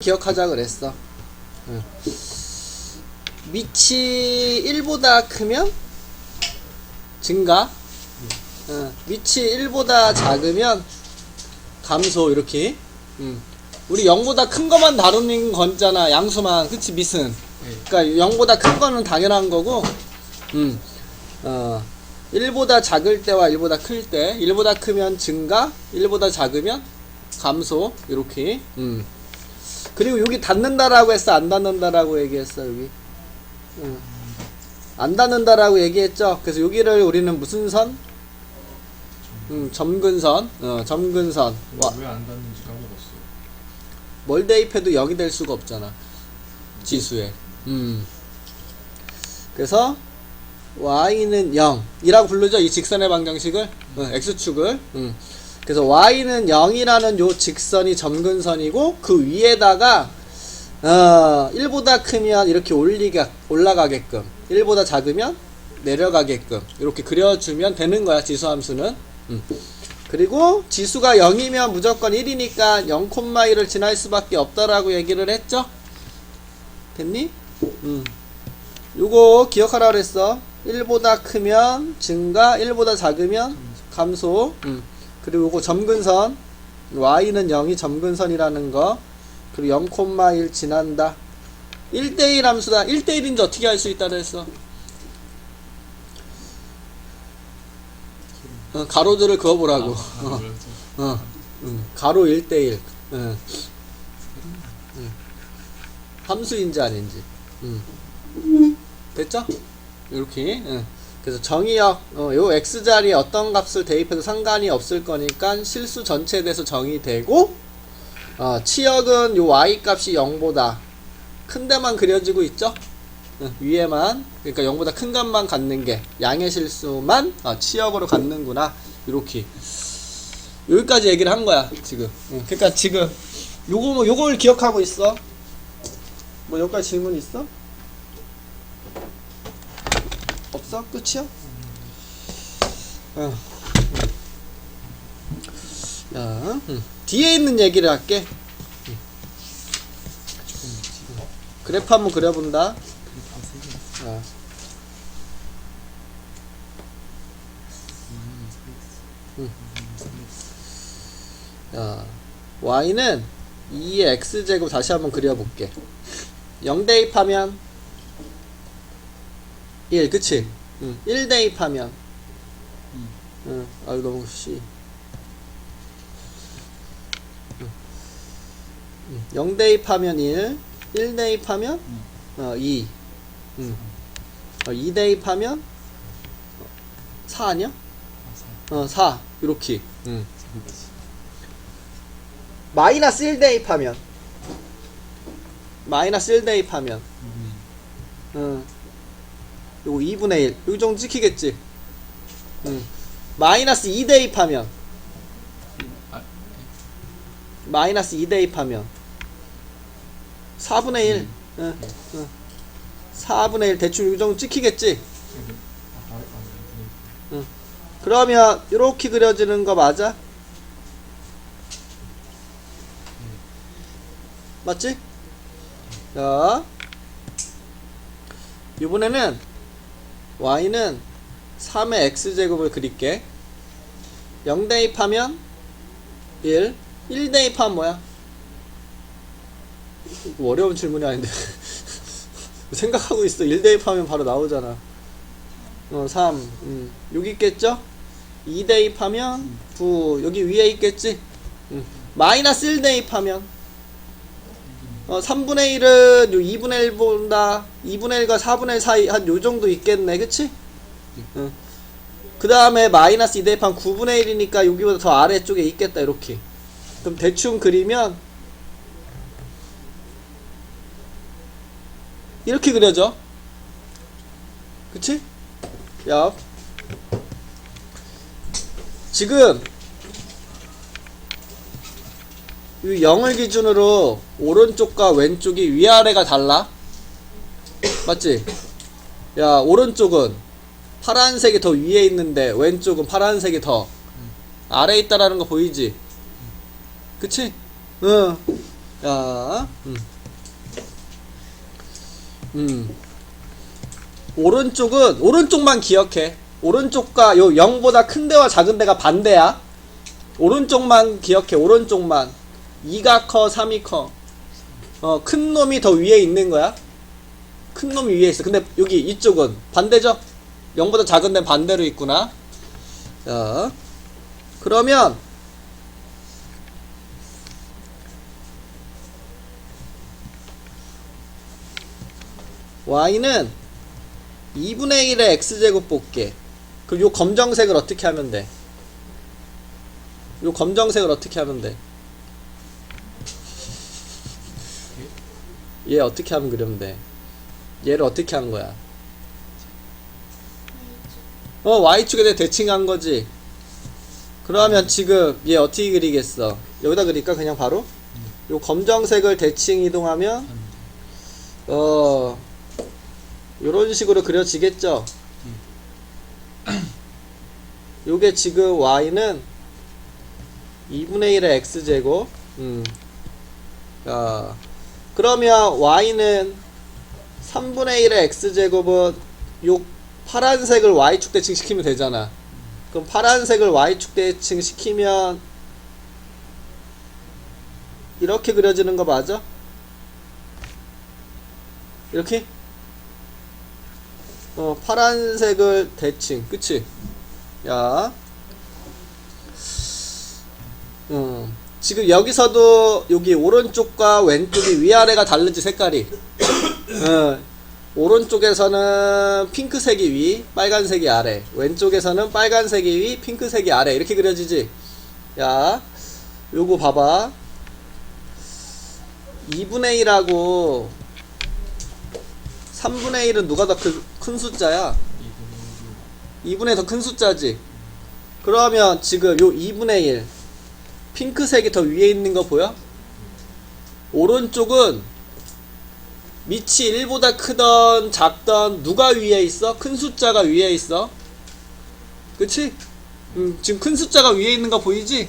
기억하자 그랬어. 응. 밑이 1보다 크면 증가, 밑이 1보다 작으면 감소. 이렇게. 우리 0보다 큰 것만 다루는 거잖아, 양수만. 그치, 밑은. 그러니까 0보다 큰 거는 당연한 거고, 1보다 작을 때와 1보다 클 때, 1보다 크면 증가, 1보다 작으면 감소. 이렇게. 그리고 여기 닫는다라고 했어, 안 닫는다라고 얘기했어, 여기? 안 닫는다라고 얘기했죠. 그래서 여기를 우리는 무슨 선? 점근선. 점근선. 왜 안 닿는지 까먹었어요. 뭘 대입해도 0이 될 수가 없잖아, 지수에. 그래서 y는 0이라고 부르죠, 이 직선의 방정식을. x축을. 그래서 y는 0이라는 요 직선이 점근선이고, 그 위에다가 1보다 크면 이렇게 올라가게끔, 1보다 작으면 내려가게끔 이렇게 그려주면 되는 거야, 지수함수는. 그리고 지수가 0이면 무조건 1이니까 0,1을 지날 수밖에 없다라고 얘기를 했죠. 됐니? 요거 기억하라 그랬어. 1보다 크면 증가, 1보다 작으면 감소. 그리고 요거 점근선, y는 0이 점근선이라는 거. 그리고 0,1 지난다. 1대1 함수다. 1대1인지 어떻게 알 수 있다 그랬어? 가로들을 그어보라고. 가로 1대1. 함수인지 아닌지. 됐죠? 이렇게. 그래서 정의역, 요 x자리에 어떤 값을 대입해도 상관이 없을 거니까 실수 전체에 대해서 정의되고, 치역은 요 y 값이 0보다 큰 데만 그려지고 있죠? 위에만. 그러니까 0보다 큰 값만 갖는 게, 양의 실수만 치역으로 갖는구나. 이렇게. 여기까지 얘기를 한 거야, 지금. 그러니까 지금 요걸 기억하고 있어. 뭐 여기까지 질문 있어? 없어? 끝이야? 야, 뒤에 있는 얘기를 할게. 그래프 한번 그려본다. y는 2의 x제곱 다시 한번 그려볼게. 0 대입하면 1, 그치? 1 대입하면 아유 너무 씨. 0 대입하면 1, 1 대입하면 2, 2 대입하면 4 아니야? 4. 이렇게. 마이너스 1 대입하면 마이너스 1 대입하면 요거 2분의 1 여기 정도 찍히겠지. 마이너스 2 대입하면 마이너스 2 대입하면 4분의 1 4분의 1 대충 이 정도 찍히겠지. 그러면 이렇게 그려지는 거 맞아? 맞지? 자, 이번에는 y는 3의 x제곱을 그릴게. 0 대입하면 1, 1 대입하면 뭐야? 이거 어려운 질문이 아닌데 생각하고 있어. 1 대입하면 바로 나오잖아. 3, 여기 있겠죠? 2 대입하면 9, 여기 위에 있겠지? 마이너스 1 대입하면 3분의 1은 요 2분의 1보다 2분의 1과 4분의 1 사이 한 요정도 있겠네, 그치? 그 다음에 마이너스 2 대입하면 9분의 1이니까 여기보다 더 아래쪽에 있겠다, 이렇게. 그럼 대충 그리면 이렇게 그려져. 그치? 야, 지금 이 0을 기준으로 오른쪽과 왼쪽이 위아래가 달라. 맞지? 야, 오른쪽은 파란색이 더 위에 있는데 왼쪽은 파란색이 더 아래에 있다라는 거 보이지? 그치? 야, 오른쪽만 기억해. 오른쪽과 요 0보다 큰 데와 작은 데가 반대야. 오른쪽만 기억해. 오른쪽만. 2가 커, 3이 커. 큰 놈이 더 위에 있는 거야. 큰 놈이 위에 있어. 근데 여기 이쪽은 반대죠? 0보다 작은 데는 반대로 있구나. 자, 그러면 y는 2분의 1의 x제곱 볼게. 그럼 요 검정색을 어떻게 하면 돼? 요 검정색을 어떻게 하면 돼? 얘 어떻게 하면 그리면 돼? 얘를 어떻게 한 거야? y축에 대해 대칭한 거지. 그러면 지금 얘 어떻게 그리겠어? 여기다 그릴까? 그냥 바로? 요 검정색을 대칭 이동하면 요런 식으로 그려지겠죠? 요게 지금 y는 2분의 1의 x제곱. 그러면 y는 3분의 1의 x제곱은 요 파란색을 y축 대칭 시키면 되잖아. 그럼 파란색을 y축 대칭 시키면 이렇게 그려지는 거 맞아? 이렇게? 파란색을 대칭, 그치? 야, 지금 여기서도 여기 오른쪽과 왼쪽이 위아래가 다르지, 색깔이. 오른쪽에서는 핑크색이 위, 빨간색이 아래. 왼쪽에서는 빨간색이 위, 핑크색이 아래. 이렇게 그려지지? 야, 요거 봐봐. 2분의 1하고 3분의 1은 누가 더 큰 숫자야? 2분의 더 큰 숫자지? 그러면 지금 요 2분의 1 핑크색이 더 위에 있는 거 보여? 오른쪽은 밑이 1보다 크던 작던 누가 위에 있어? 큰 숫자가 위에 있어. 그치? 지금 큰 숫자가 위에 있는 거 보이지?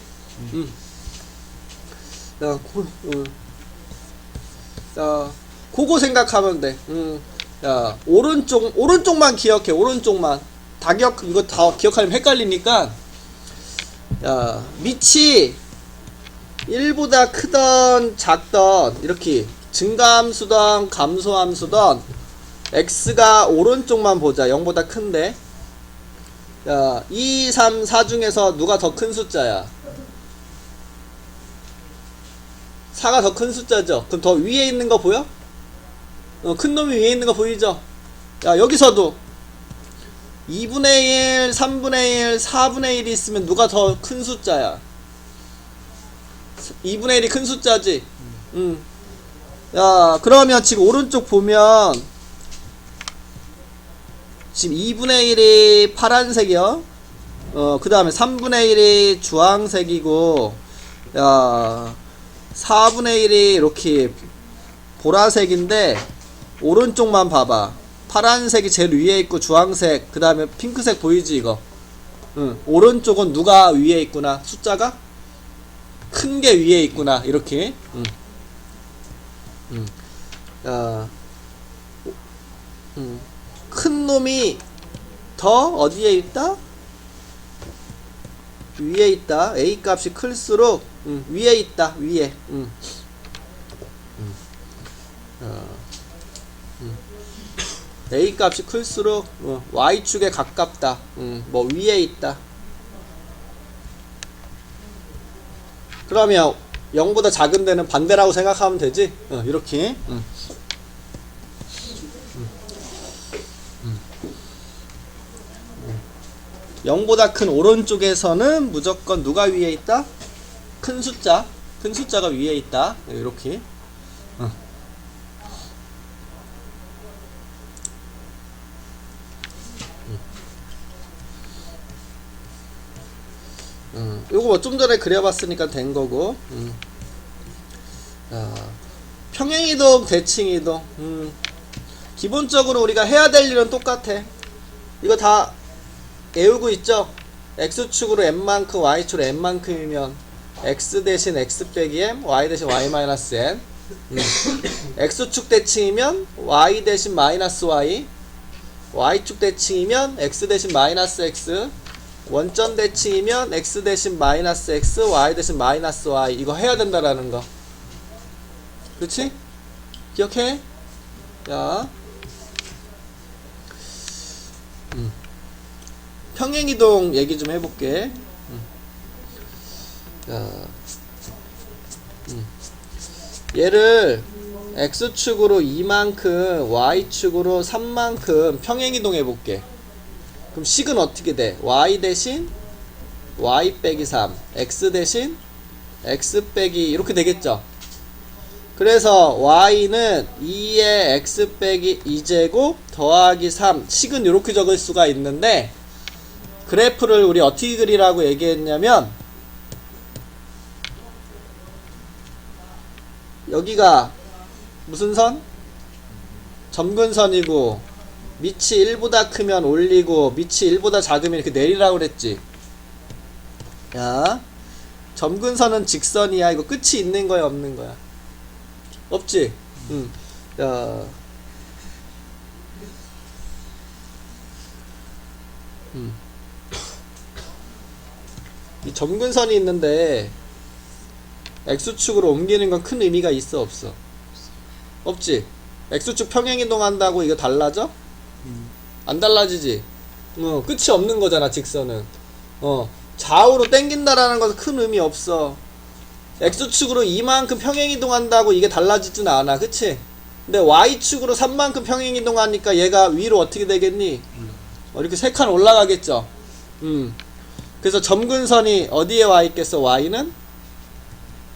자, 그거 생각하면 돼. 야, 오른쪽만 기억해. 오른쪽만. 이거 다 기억하면 헷갈리니까. 야, 밑이 1보다 크던 작던 이렇게 증가함수던 감소함수던 x가 오른쪽만 보자. 0보다 큰데. 야, 2, 3, 4 중에서 누가 더 큰 숫자야? 4가 더 큰 숫자죠. 그럼 더 위에 있는 거 보여? 큰 놈이 위에 있는 거 보이죠? 야, 여기서도 2분의 1, 3분의 1, 4분의 1이 있으면 누가 더 큰 숫자야? 2분의 1이 큰 숫자지? 야, 그러면 지금 오른쪽 보면 지금 2분의 1이 파란색이요. 그 다음에 3분의 1이 주황색이고, 야, 4분의 1이 이렇게 보라색인데, 오른쪽만 봐봐. 파란색이 제일 위에 있고, 주황색, 그 다음에 핑크색 보이지, 이거? 오른쪽은 누가 위에 있구나? 숫자가? 큰 게 위에 있구나. 이렇게. 큰 놈이 더 어디에 있다? 위에 있다. A 값이 클수록 위에 있다. 위에. A 값이 클수록 Y축에 가깝다. 뭐 위에 있다. 그러면 0보다 작은 데는 반대라고 생각하면 되지? 이렇게. 0보다 큰 오른쪽에서는 무조건 누가 위에 있다? 큰 숫자가 위에 있다. 이렇게. 요거 뭐 좀 전에 그려봤으니까 된 거고. 평행이동, 대칭이동. 기본적으로 우리가 해야 될 일은 똑같아. 이거 다 외우고 있죠? x축으로 n만큼, y축으로 n만큼이면 x 대신 x 빼기 m, y 대신 y 마이너스 n. x축 대칭이면 y 대신 마이너스 y, y축 대칭이면 x 대신 마이너스 x, 원점 대칭이면 x 대신 마이너스 x, y 대신 마이너스 y. 이거 해야 된다라는 거. 그치? 기억해? 자, 평행이동 얘기 좀 해볼게. 자, 얘를 x축으로 2만큼 y축으로 3만큼 평행이동 해볼게. 그럼 식은 어떻게 돼? y 대신 y 빼기 3, x 대신 x 빼기 이렇게 되겠죠. 그래서 y는 2의 x 빼기 2제곱 더하기 3, 식은 이렇게 적을 수가 있는데, 그래프를 우리 어떻게 그리라고 얘기했냐면, 여기가 무슨 선? 점근선이고, 밑이 1보다 크면 올리고 밑이 1보다 작으면 이렇게 내리라고 그랬지. 야, 점근선은 직선이야. 이거 끝이 있는 거야, 없는 거야? 없지? 야, 이 점근선이 있는데 x축으로 옮기는 건 큰 의미가 있어, 없어? 없지? x축 평행이동한다고 이거 달라져? 안 달라지지? 끝이 없는 거잖아, 직선은. 좌우로 당긴다라는 것은 큰 의미 없어. x축으로 이만큼 평행이동한다고 이게 달라지진 않아, 그치? 근데 y축으로 3만큼 평행이동하니까 얘가 위로 어떻게 되겠니? 이렇게 3칸 올라가겠죠? 그래서 점근선이 어디에 와 있겠어? y는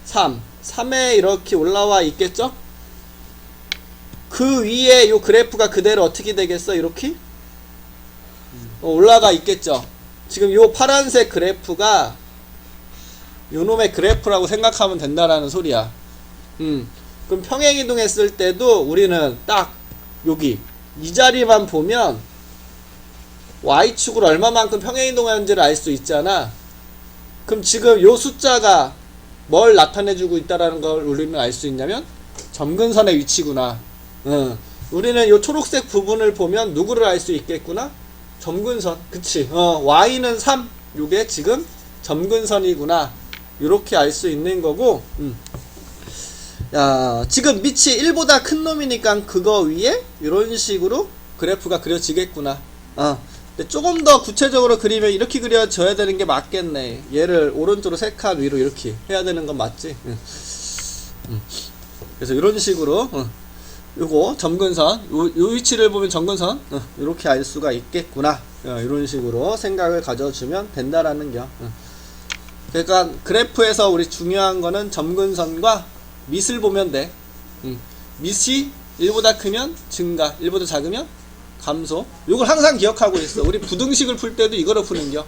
3에 이렇게 올라와 있겠죠? 그 위에 요 그래프가 그대로 어떻게 되겠어? 이렇게? 올라가 있겠죠? 지금 요 파란색 그래프가 요놈의 그래프라고 생각하면 된다라는 소리야. 그럼 평행이동했을 때도 우리는 딱 여기 이 자리만 보면 y축으로 얼마만큼 평행이동하는지를 알 수 있잖아. 그럼 지금 요 숫자가 뭘 나타내주고 있다라는 걸 우리는 알 수 있냐면 점근선의 위치구나. 우리는 요 초록색 부분을 보면 누구를 알 수 있겠구나? 점근선. 그치? y는 3. 요게 지금 점근선이구나. 이렇게 알 수 있는 거고. 야, 지금 밑이 1보다 큰 놈이니까 그거 위에 이런 식으로 그래프가 그려지겠구나. 근데 조금 더 구체적으로 그리면 이렇게 그려져야 되는 게 맞겠네. 얘를 오른쪽으로 3칸 위로 이렇게 해야 되는 건 맞지? 그래서 이런 식으로 요거 점근선, 요 위치를 보면 점근선 이렇게 알 수가 있겠구나. 이런 식으로 생각을 가져주면 된다라는 겨. 그러니까 그래프에서 우리 중요한 거는 점근선과 밑을 보면 돼. 밑이 1보다 크면 증가, 1보다 작으면 감소. 요걸 항상 기억하고 있어. 우리 부등식을 풀 때도 이거로 푸는겨.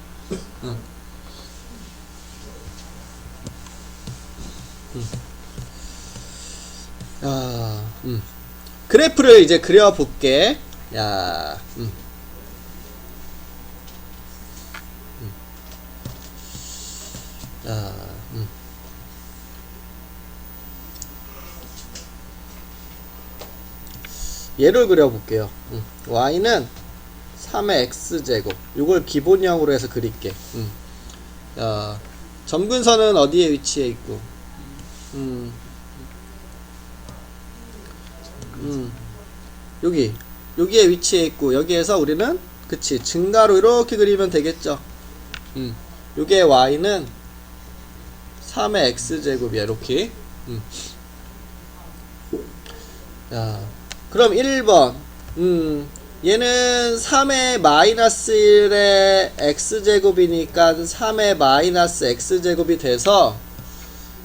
그래프를 이제 그려볼게. 야, 얘를 그려볼게요. y는 3의 x제곱. 이걸 기본형으로 해서 그릴게. 점근선은 어디에 위치해 있고? 여기에 위치해 있고, 여기에서 우리는 그치 증가로 이렇게 그리면 되겠죠. 요게 y는 3의 x제곱이야, 이렇게. 자, 그럼 1번 얘는 3의 마이너스 1의 x제곱이니까 3의 마이너스 x제곱이 돼서,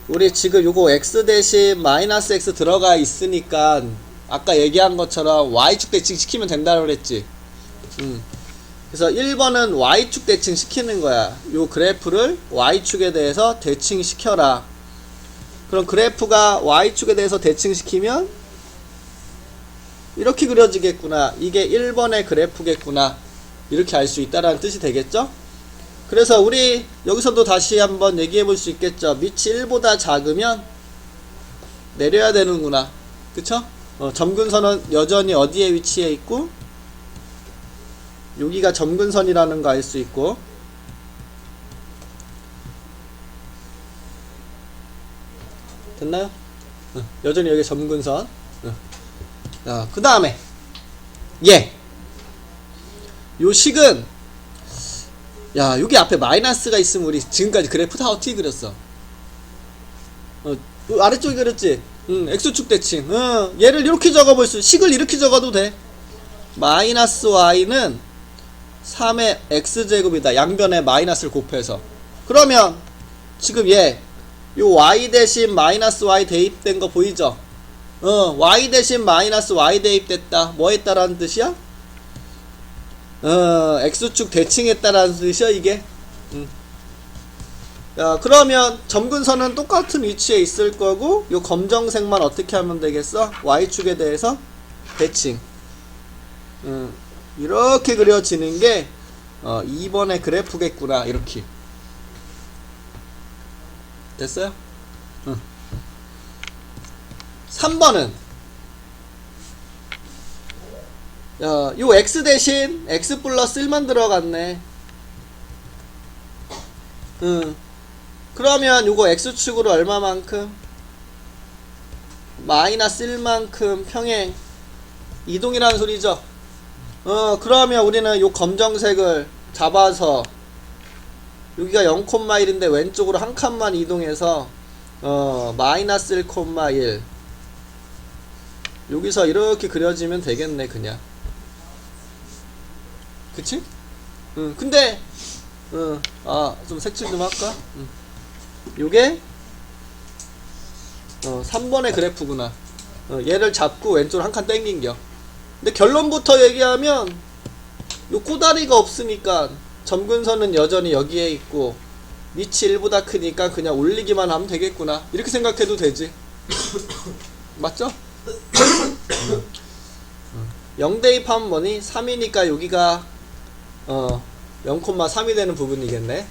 우리 지금 요거 x 대신 마이너스 x 들어가 있으니까 아까 얘기한 것처럼 y축 대칭 시키면 된다고 그랬지. 그래서 1번은 y축 대칭 시키는 거야. 요 그래프를 y축에 대해서 대칭 시켜라. 그럼 그래프가 y축에 대해서 대칭 시키면 이렇게 그려지겠구나. 이게 1번의 그래프겠구나. 이렇게 알 수 있다라는 뜻이 되겠죠? 그래서 우리 여기서도 다시 한번 얘기해 볼 수 있겠죠. 밑이 1보다 작으면 내려야 되는구나. 그쵸? 점근선은 여전히 어디에 위치해 있고, 여기가 점근선이라는 거 알 수 있고, 됐나요? 여전히 여기 점근선. 그 다음에 요 식은, 야, 여기 앞에 마이너스가 있으면 우리 지금까지 그래프 다 어떻게 그렸어? 아래쪽에 그렸지? x축 대칭. 얘를 이렇게 적어볼 수, 식을 이렇게 적어도 돼. 마이너스 y는 3의 x제곱이다. 양변에 마이너스를 곱해서. 그러면 지금 요 y 대신 마이너스 y 대입된 거 보이죠? y 대신 마이너스 y 대입됐다. 뭐 했다라는 뜻이야? x축 대칭했다라는 뜻이야 이게. 야, 그러면 점근선은 똑같은 위치에 있을 거고, 요 검정색만 어떻게 하면 되겠어? y축에 대해서 대칭. 이렇게 그려지는 게 2번의 그래프겠구나. 이렇게 됐어요? 3번은 요 x 대신 x 플러스 1만 들어갔네. 그러면 요거 x축으로 얼마만큼? 마이너스 1만큼 평행 이동이라는 소리죠. 그러면 우리는 요 검정색을 잡아서, 여기가 0,1인데 왼쪽으로 한 칸만 이동해서 마이너스 1,1 여기서 이렇게 그려지면 되겠네 그냥. 그치? 근데 좀 색칠 좀 할까? 요게 3번의 그래프구나. 얘를 잡고 왼쪽으로 한 칸 땡긴겨. 근데 결론부터 얘기하면 요 꼬다리가 없으니까 점근선은 여전히 여기에 있고 밑이 1보다 크니까 그냥 올리기만 하면 되겠구나. 이렇게 생각해도 되지. 맞죠? 0 대입하면 뭐니? 3이니까 여기가 0,3이 되는 부분이겠네.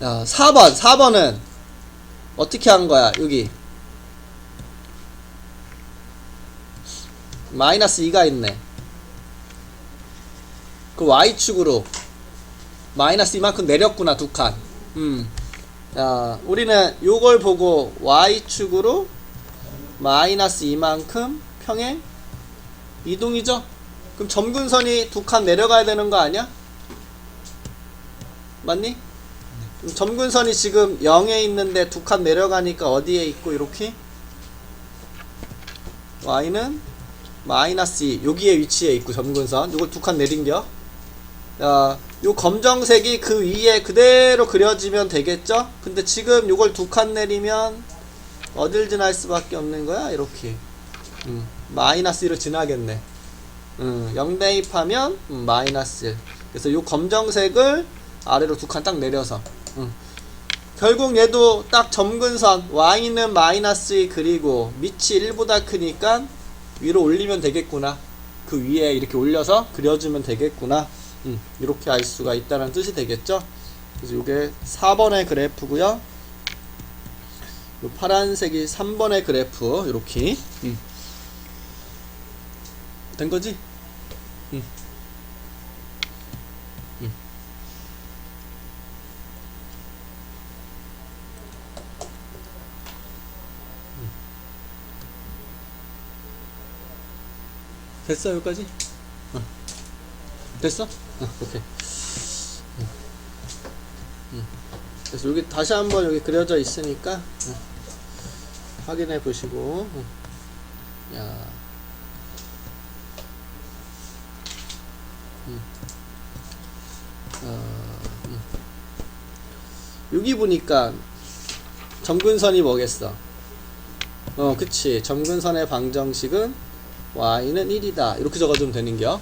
4번은 어떻게 한 거야? 여기 마이너스 2가 있네. 그 y축으로 마이너스 이만큼 내렸구나. 두 칸. 우리는 요걸 보고 y축으로 마이너스 이만큼 평행 이동이죠. 그럼 점근선이 두 칸 내려가야 되는 거 아니야? 맞니? 그럼 점근선이 지금 0에 있는데 두 칸 내려가니까 어디에 있고 이렇게 y는 마이너스 2 여기에 위치에 있고 점근선 요걸 두 칸 내린겨. 요 검정색이 그 위에 그대로 그려지면 되겠죠? 근데 지금 요걸 두 칸 내리면 어딜 지날 수밖에 없는 거야? 이렇게 마이너스 1을 지나겠네. 0 대입하면 마이너스 1. 그래서 요 검정색을 아래로 두 칸 딱 내려서 결국 얘도 딱 점근선 y는 마이너스 2 그리고 밑이 1보다 크니까 위로 올리면 되겠구나. 그 위에 이렇게 올려서 그려주면 되겠구나. 이렇게 알 수가 있다는 뜻이 되겠죠. 그래서 이게 4번의 그래프고요. 요 파란색이 3번의 그래프. 이렇게 된 거지? 됐어 여기까지? 됐어? 오케이. 그래서 여기 다시 한번 여기 그려져 있으니까 확인해 보시고. 여기 보니까 점근선이 뭐겠어? 그치. 점근선의 방정식은 y는 1이다. 이렇게 적어주면 되는겨.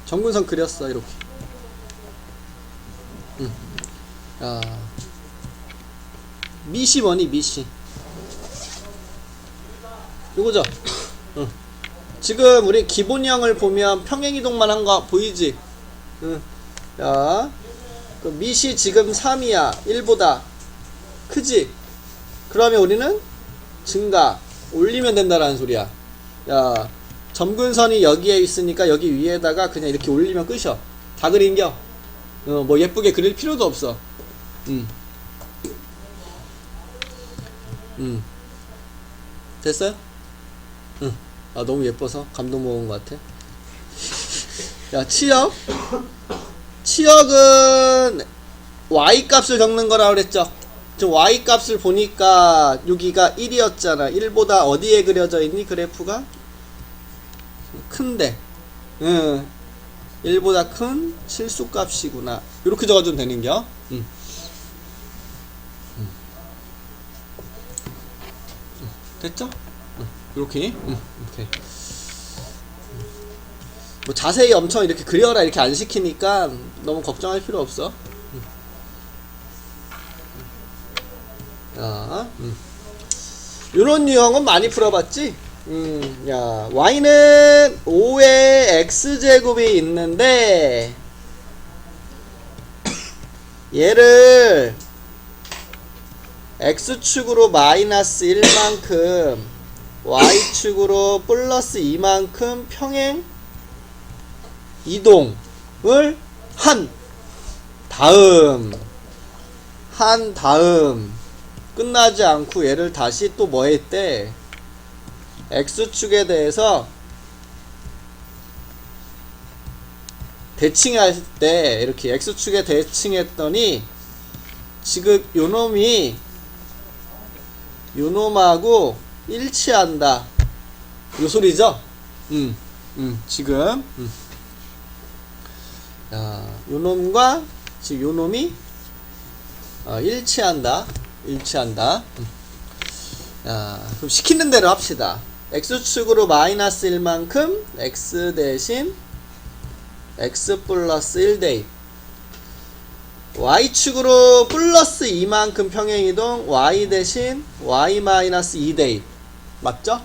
점근선 그렸어. 이렇게. 미시 뭐니 미시 요거죠. 지금 우리 기본형을 보면 평행이동만 한 거 보이지? 자, 그 미시 지금 3이야. 1보다 크지? 그러면 우리는 증가 올리면 된다라는 소리야. 야, 점근선이 여기에 있으니까 여기 위에다가 그냥 이렇게 올리면 끝이야. 다 그린겨. 뭐 예쁘게 그릴 필요도 없어. 됐어요? 아, 너무 예뻐서 감동 먹은 것 같아. 야, 치역은 y 값을 적는 거라 그랬죠. 지금 y 값을 보니까 여기가 1이었잖아. 1보다 어디에 그려져 있니? 그래프가 큰데 1보다 큰 실수값이구나. 이렇게 적어주면 되는겨. 됐죠? 이렇게 이렇게 뭐 자세히 엄청 이렇게 그려라 이렇게 안 시키니까 너무 걱정할 필요 없어. 자, 요런 유형은 많이 풀어봤지? 야, y는 5의 x제곱이 있는데 얘를 x축으로 마이너스 1만큼 y축으로 플러스 2만큼 평행 이동을 한 다음 끝나지 않고 얘를 다시 또 뭐 했대? x축에 대해서 대칭할 때 이렇게 x축에 대칭했더니 지금 요놈하고 일치한다 요 소리죠? 지금 요놈과 지금 요놈이 일치한다. 그럼 시키는 대로 합시다. x축으로 마이너스 1만큼 x 대신 x 플러스 1 대입, y축으로 플러스 2만큼 평행이동 y 대신 y 마이너스 2 대입. 맞죠?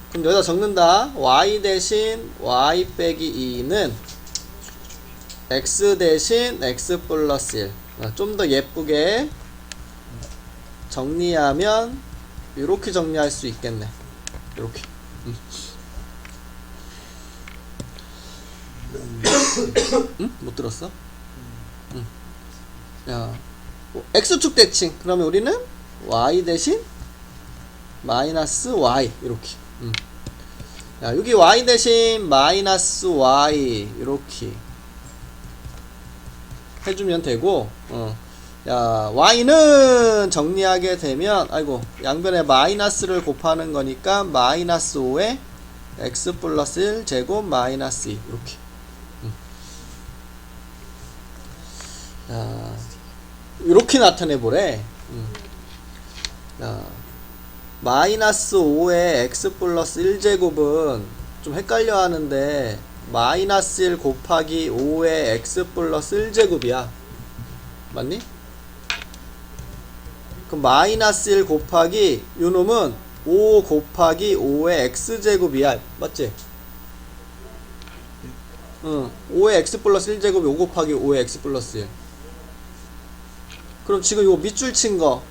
그럼 여기다 적는다. y 대신 y 빼기 2는 x 대신 x 플러스 1. 좀 더 예쁘게 정리하면 이렇게 정리할 수 있겠네. 이렇게. 못 들었어? 야, x축 대칭. 그러면 우리는 y 대신 마이너스 y 이렇게. 야, 여기 y 대신 마이너스 y 이렇게 해주면 되고, 야, y는 정리하게 되면, 아이고, 양변에 마이너스를 곱하는 거니까 마이너스 5에 x 플러스 1 제곱 마이너스 2 이렇게. 야, 이렇게 나타내 보래. 야, 마이너스 5의 x 플러스 1 제곱은 좀 헷갈려 하는데 마이너스 1 곱하기 5의 x 플러스 1 제곱이야. 맞니? 그럼 마이너스 1 곱하기 요놈은 5 곱하기 5의 x 제곱이야. 맞지? 5의 x 플러스 1 제곱이 5 곱하기 5의 x 플러스 1. 그럼 지금 이거 밑줄 친 거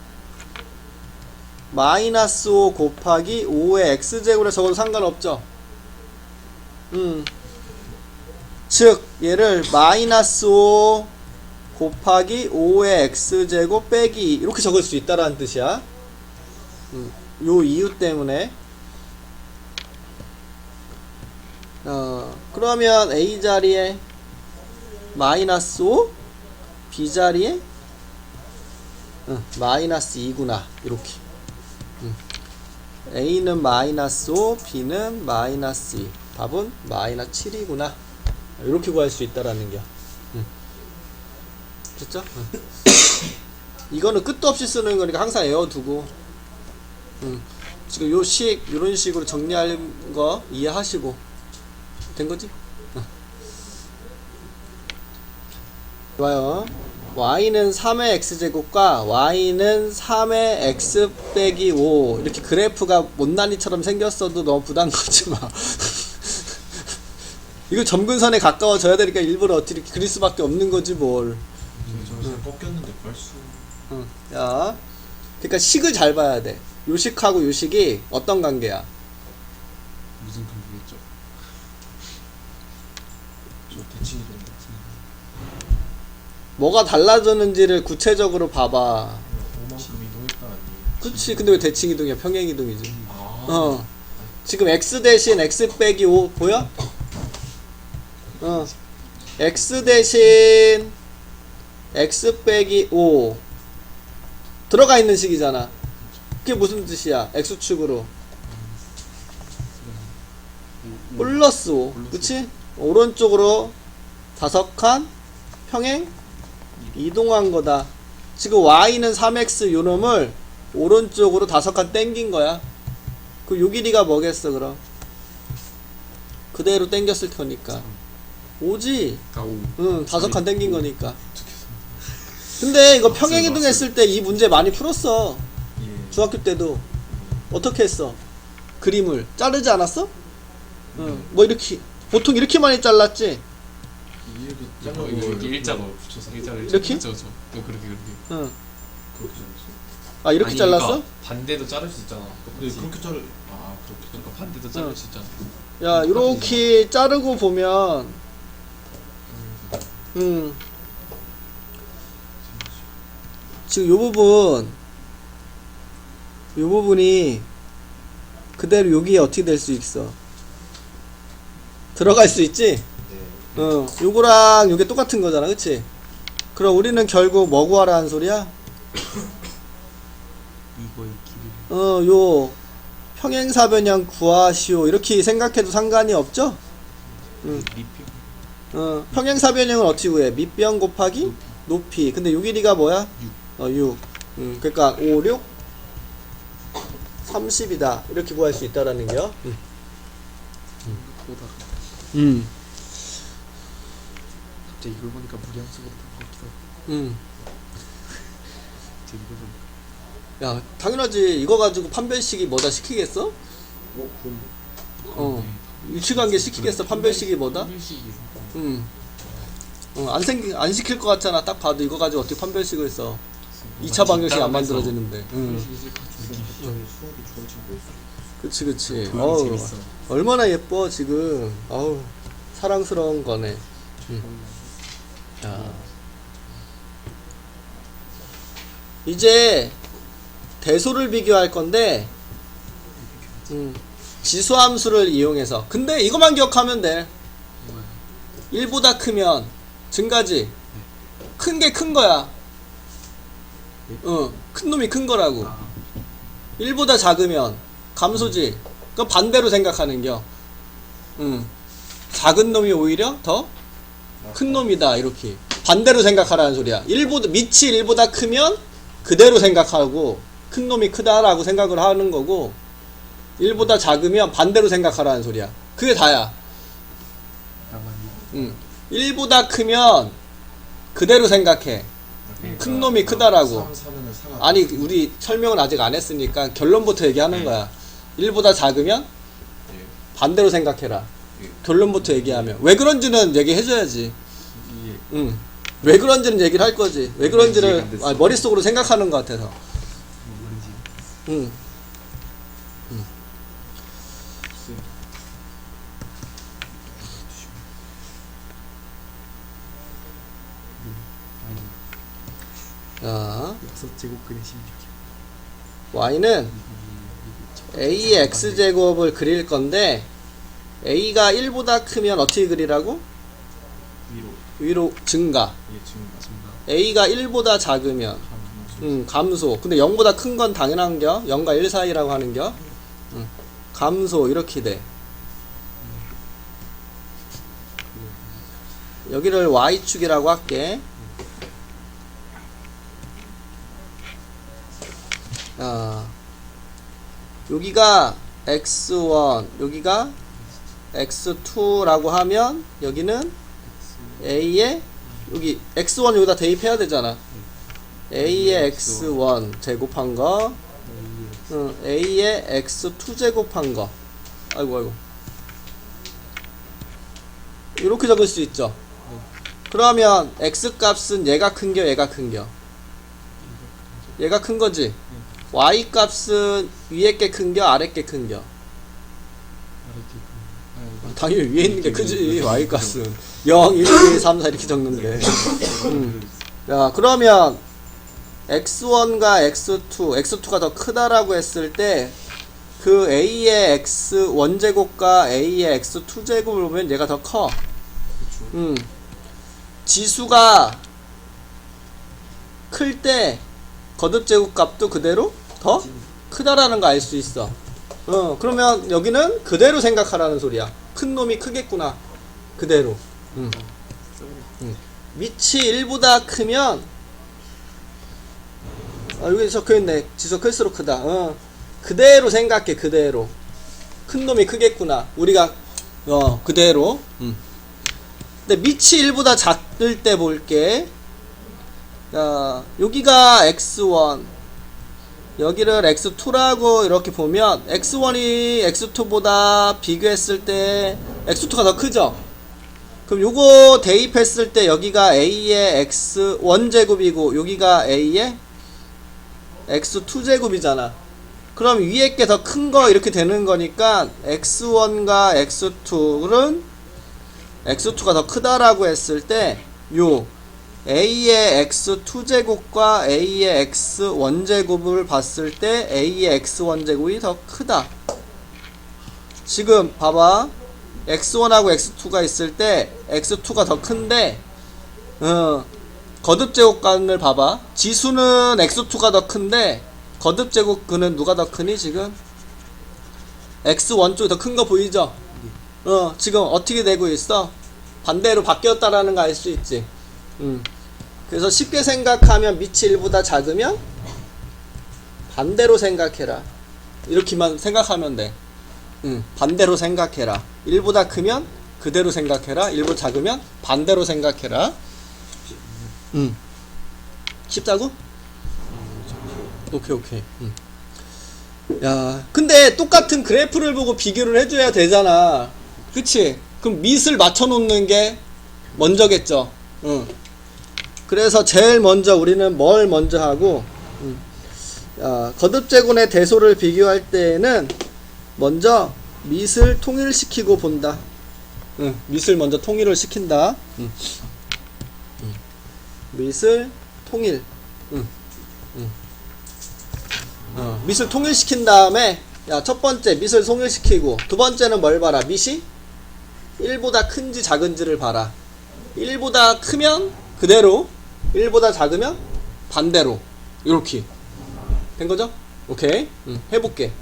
마이너스 5 곱하기 5의 x제곱에 적어도 상관없죠? 즉 얘를 마이너스 5 곱하기 5의 x제곱 빼기 2 이렇게 적을 수 있다라는 뜻이야. 요 이유 때문에. 그러면 a 자리에 마이너스 5, b 자리에 마이너스 2구나. 이렇게. a는 마이너스 5, b는 마이너스 2. 답은 마이너스 7이구나. 이렇게 구할 수 있다라는 게. 됐죠? 이거는 끝도 없이 쓰는 거니까 항상 외워두고. 지금 요런 식으로 정리하는 거 이해하시고. 된 거지? 좋아요. y는 3의 x제곱과 y는 3의 x 빼기 5 이렇게 그래프가 못난이처럼 생겼어도 너무 부담 갖지 마. 이거 점근선에 가까워져야 되니까 일부러 어떻게 그릴 수밖에 없는 거지 뭘. 저기서 꺾였는데 벌써. 응. 야, 그러니까 식을 잘 봐야 돼. 요식하고 요식이 어떤 관계야? 무슨 관계겠죠? 저 대칭이 좀 뭐가 달라졌는지를 구체적으로 봐봐. 오만큼 이동했다 아니. 그치. 근데 왜 대칭이동이야? 평행이동이지. 아. 지금 x 대신 x 빼기 5 보여? x 대신 x 빼기 5 들어가 있는 식이잖아. 그게 무슨 뜻이야? x축으로 플러스 5 그치? 오른쪽으로 5칸 평행 이동한 거다. 지금 y는 3x 요놈을 오른쪽으로 5칸 땡긴 거야. 그 요 길이가 뭐겠어 그럼? 그대로 땡겼을 거니까 5지? 응, 5칸 땡긴 거니까. 근데 이거 평행이동 했을 때 이 문제 많이 풀었어. 예. 중학교 때도. 어떻게 했어? 그림을 자르지 않았어? 응. 뭐 이렇게 보통 이렇게 많이 잘랐지? 이렇게 이거 잘라고 이렇게 일자로 붙여서 일자로 이렇게? 그렇죠. 그렇게 응. 그렇게 잘랐어. 아 이렇게 아니, 잘랐어? 그러니까 반대도 자를 수 있잖아. 근데 똑같이. 그렇게 자르. 아 그렇게 자르. 그러니까 반대도 자를 수 있잖아. 야 이렇게 자르고 보면 지금 요 부분이 그대로 여기에 어떻게 될 수 있어? 들어갈 수 있지? 네. 요거랑 요게 똑같은 거잖아 그치? 그럼 우리는 결국 뭐 구하라는 소리야? 이거의 길이. 요 평행사변형 구하시오 이렇게 생각해도 상관이 없죠? 밑평. 평행사변형은 어떻게 구해? 밑변 곱하기 높이. 근데 요 길이가 뭐야? 6. 그러니까 5, 6, 30이다. 이렇게 구할 수 있다라는 게요. 보다 갑자기 이걸 보니까 무리함수보다 더 같기도 하고. 진짜 이거 좀. 야, 당연하지. 이거 가지고 판별식이 뭐다 시키겠어? 유치관계 시키겠어? 판별식이 뭐다? 일식이. 안 시킬 것 같잖아. 딱 봐도 이거 가지고 어떻게 판별식을 써. 2차 방정식 안 만들어지는데. 수학이 좋은 친구 있어. 그치. 도형 어우, 재밌어. 얼마나 예뻐, 지금. 어우, 사랑스러운 거네. 야. 이제, 대소를 비교할 건데, 지수함수를 이용해서. 근데 이것만 기억하면 돼. 1보다 크면 증가지. 큰 게 큰 거야. 큰 놈이 큰 거라고. 1보다 작으면 감소지. 그럼 반대로 생각하는겨. 작은 놈이 오히려 더 큰 놈이다. 이렇게. 반대로 생각하라는 소리야. 밑이 1보다 크면 그대로 생각하고 큰 놈이 크다라고 생각을 하는 거고 1보다 작으면 반대로 생각하라는 소리야. 그게 다야. 1보다 크면 그대로 생각해. 큰 놈이 크다라고. 아니 우리 설명은 아직 안 했으니까 결론부터 얘기하는 거야. 1보다 작으면 반대로 생각해라. 결론부터 얘기하면 왜 그런지는 얘기해줘야지. 왜 그런지는 얘기를 할 거지. 왜 그런지를 머릿속으로 생각하는 것 같아서. 자, 6제곱근의 16. y는 a의 x제곱을 그릴 건데 a가 1보다 크면 어떻게 그리라고? 위로 증가. 예, 지금 맞습니다. a가 1보다 작으면 감소. 근데 0보다 큰 건 당연한겨. 0과 1 사이라고 하는겨. 감소 이렇게 돼. 여기를 y축이라고 할게. 여기가 x1 여기가 x2라고 하면 여기는 a의 여기 x1 여기다 대입해야 되잖아. a의 x1 제곱한 거, a의 x2 제곱한 거. 아이고. 이렇게 적을 수 있죠. 그러면 x 값은 얘가 큰겨, 얘가 큰겨? 얘가 큰 거지. y 값은 위에 게 큰겨, 아래 게 큰겨? 당연히 위에 있는 게 크지. y 값은 0, 1, 2, 3, 4 이렇게 적는데. 자, 그러면 x1과 x2가 더 크다라고 했을 때 그 a의 x1제곱과 a의 x2제곱을 보면 얘가 더 커. 지수가 클 때 거듭제곱 값도 그대로 더 크다라는 거 알 수 있어. 그러면 여기는 그대로 생각하라는 소리야. 큰 놈이 크겠구나. 그대로. 밑이 1보다 크면 여기 적혀있네. 지수 클수록 크다. 그대로 생각해. 그대로 큰 놈이 크겠구나. 우리가 그대로. 근데 밑이 1보다 작을 때 볼게. 자, 여기가 x1, 여기를 x2라고 이렇게 보면 x1이 x2보다 비교했을 때 x2가 더 크죠? 그럼 요거 대입했을 때 여기가 a의 x1 제곱이고 여기가 a의 x2 제곱이잖아. 그럼 위에 게 더 큰 거 이렇게 되는 거니까 x1과 x2는 x2가 더 크다라고 했을 때 요 a의 x2 제곱과 a의 x1 제곱을 봤을 때 a의 x1 제곱이 더 크다. 지금 봐봐. x1하고 x2가 있을 때 x2가 더 큰데 거듭제곱근을 봐봐. 지수는 x2가 더 큰데 거듭제곱근은 누가 더 크니 지금? x1 쪽이 더 큰 거 보이죠? 지금 어떻게 되고 있어? 반대로 바뀌었다라는 거 알 수 있지. 그래서 쉽게 생각하면 밑이 1보다 작으면 반대로 생각해라. 이렇게만 생각하면 돼. 반대로 생각해라. 1보다 크면 그대로 생각해라. 1보다 작으면 반대로 생각해라. 쉽다고? 오케이. 야, 근데 똑같은 그래프를 보고 비교를 해줘야 되잖아. 그치? 그럼 밑을 맞춰놓는 게 먼저겠죠. 그래서 제일 먼저 우리는 뭘 먼저 하고, 거듭제곱의 대소를 비교할 때에는 먼저 밑을 통일시키고 본다. 밑을 먼저 통일을 시킨다. 밑을 통일. 밑을 통일시킨 다음에 첫 번째 밑을 통일시키고 두 번째는 뭘 봐라. 밑이 1보다 큰지 작은지를 봐라. 1보다 크면 그대로, 1보다 작으면 반대로. 이렇게 된 거죠? 오케이. 해볼게.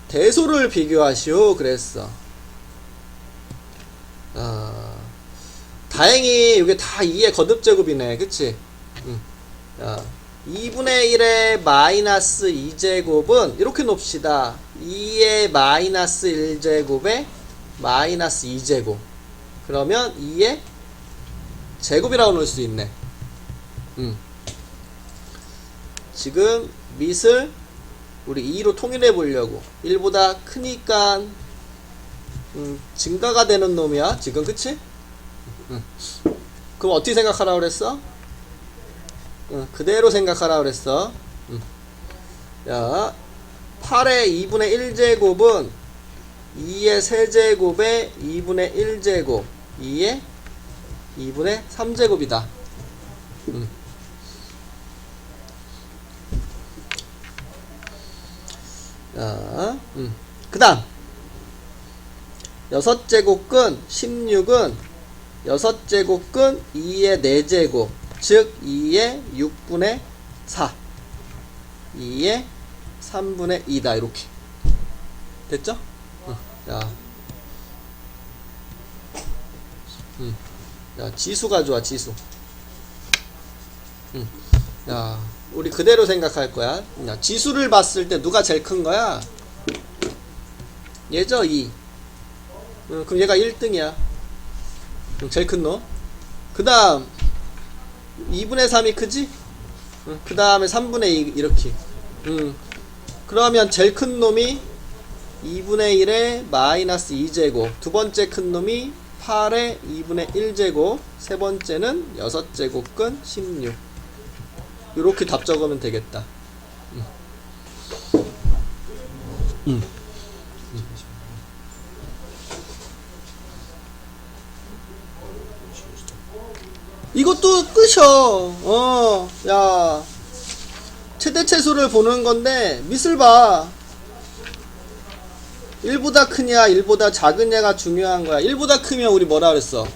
대소를 비교하시오 그랬어. 다행히 이게 다 2의 거듭제곱이네. 그치? 2분의 1의 마이너스 2제곱은 이렇게 놓읍시다. 2의 마이너스 1제곱에 마이너스 2제곱. 그러면 2의 제곱이라고 놓을 수 있네. 지금 밑을 우리 2로 통일해 보려고. 1보다 크니까 증가가 되는 놈이야 지금. 그치? 그럼 어떻게 생각하라고 그랬어? 그대로 생각하라고 그랬어. 야, 8의 2분의 1제곱은 2의 세제곱에 2분의 1제곱, 2의 2분의 3제곱이다. 자, 그 다음 6제곱근 16은 6제곱근 2의 4제곱, 즉 2의 6분의 4, 2의 3분의 2다. 이렇게 됐죠? 자, 자, 지수 가져와. 지수. 야, 우리 그대로 생각할 거야. 야, 지수를 봤을 때 누가 제일 큰 거야? 얘죠. 2. 그럼 얘가 1등이야. 제일 큰 놈. 그 다음 2분의 3이 크지? 그 다음에 3분의 2 이렇게. 그러면 제일 큰 놈이 2분의 1에 마이너스 2제곱, 두 번째 큰 놈이 8에 2분의 1제곱, 세 번째는 6제곱근 16. 요렇게 답 적으면 되겠다. 이것도 끝이야. 야, 최대체수를 보는 건데 밑을 봐. 1보다 크냐 1보다 작으냐가 중요한 거야. 1보다 크면 우리 뭐라 그랬어?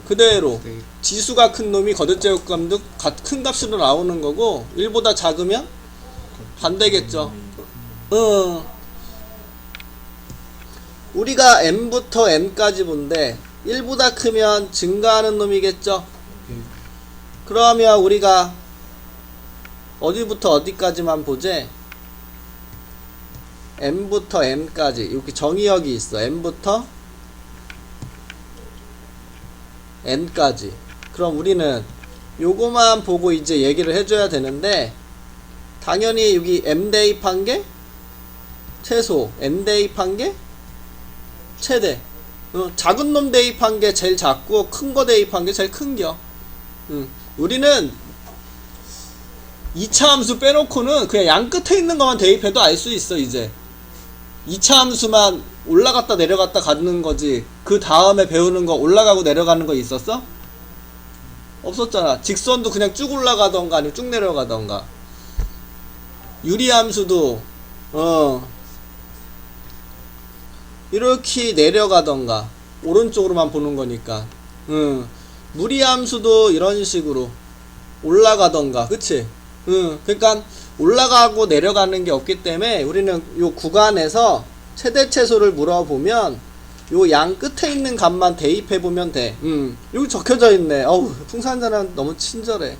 그대로 네. 지수가 큰 놈이 거듭제곱감도 큰 값으로 나오는 거고, 1보다 작으면 반대겠죠. 우리가 m부터 n까지 본데 1보다 크면 증가하는 놈이겠죠. 그러면 우리가 어디부터 어디까지만 보재? m부터 n까지 이렇게 정의역이 있어. m부터 n까지. 그럼 우리는 요거만 보고 이제 얘기를 해줘야 되는데, 당연히 여기 m 대입한 게 최소, n 대입한 게 최대. 작은 놈 대입한 게 제일 작고 큰 거 대입한 게 제일 큰겨. 우리는 2차 함수 빼놓고는 그냥 양 끝에 있는 것만 대입해도 알 수 있어. 이제 2차 함수만 올라갔다 내려갔다 가는 거지, 그 다음에 배우는 거 올라가고 내려가는 거 있었어? 없었잖아. 직선도 그냥 쭉 올라가던가 아니면 쭉 내려가던가, 유리함수도 이렇게 내려가던가 오른쪽으로만 보는 거니까. 무리함수도 이런 식으로 올라가던가, 그치? 그러니까 올라가고 내려가는 게 없기 때문에 우리는 요 구간에서 최대체수를 물어보면 요 양 끝에 있는 값만 대입해 보면 돼. 여기 적혀져 있네. 어우, 풍산자는 너무 친절해.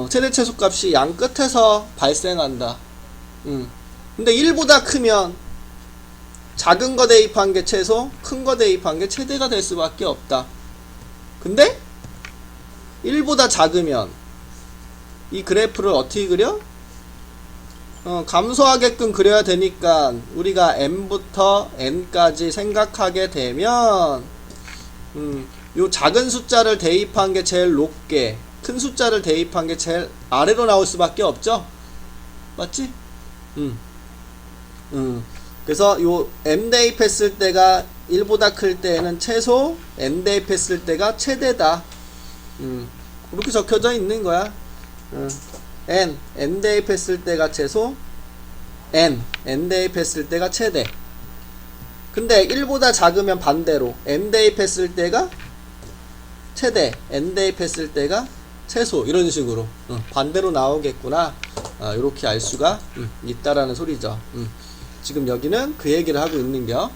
최대체수 값이 양 끝에서 발생한다. 근데 1보다 크면 작은 거 대입한 게 최소, 큰 거 대입한 게 최대가 될 수밖에 없다. 근데 1보다 작으면 이 그래프를 어떻게 그려? 감소하게끔 그려야 되니까 우리가 m부터 n까지 생각하게 되면 요 작은 숫자를 대입한 게 제일 높게, 큰 숫자를 대입한 게 제일 아래로 나올 수밖에 없죠? 맞지? 그래서 요 m 대입했을 때가 1보다 클 때에는 최소, n 대입했을 때가 최대다. 그렇게 적혀져 있는 거야. n 대입했을 때가 최소, n 대입했을 때가 최대. 근데 1보다 작으면 반대로 m 대입했을 때가 최대, n 대입했을 때가 최소, 이런 식으로 반대로 나오겠구나. 이렇게 알 수가 있다라는 소리죠. 지금 여기는 그 얘기를 하고 있는겨.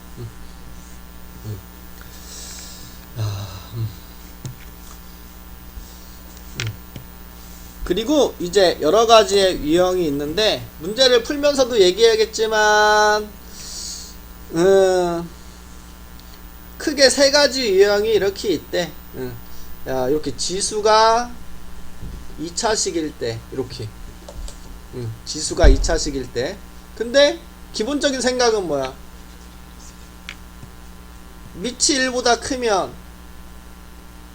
그리고 이제 여러 가지의 유형이 있는데, 문제를 풀면서도 얘기하겠지만 크게 세 가지 유형이 이렇게 있대. 야, 이렇게 지수가 2차식일 때, 이렇게 지수가 2차식일 때. 근데 기본적인 생각은 뭐야? 밑이 1보다 크면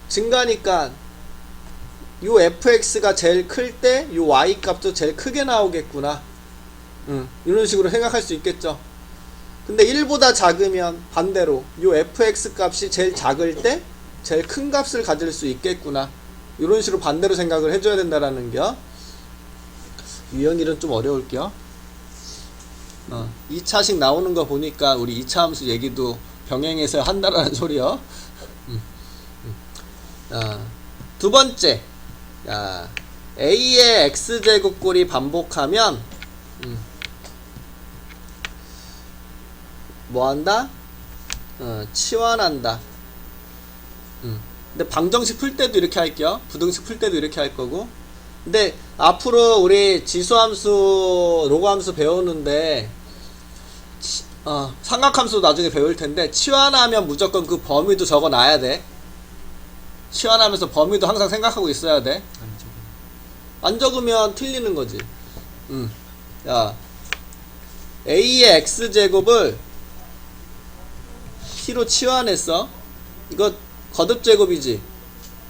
증가니까 요 fx가 제일 클 때 요 y 값도 제일 크게 나오겠구나. 이런 식으로 생각할 수 있겠죠. 근데 1보다 작으면 반대로 요 fx 값이 제일 작을 때 제일 큰 값을 가질 수 있겠구나. 이런 식으로 반대로 생각을 해줘야 된다라는 겨. 유형일은 좀 어려울겨. 2차식 나오는 거 보니까 우리 2차 함수 얘기도 병행해서 한다라는 소리요. 두 번째, a의 x제곱꼴이 반복하면 뭐한다? 치환한다. 근데 방정식 풀 때도 이렇게 할게요. 부등식 풀 때도 이렇게 할 거고. 근데 앞으로 우리 지수함수, 로그함수 배우는데 삼각함수 나중에 배울 텐데 치환하면 무조건 그 범위도 적어놔야 돼. 치환하면서 범위도 항상 생각하고 있어야 돼. 아니 저거 안 적으면 틀리는 거지. 야, a의 x제곱을 t로 치환했어. 이거 거듭제곱이지.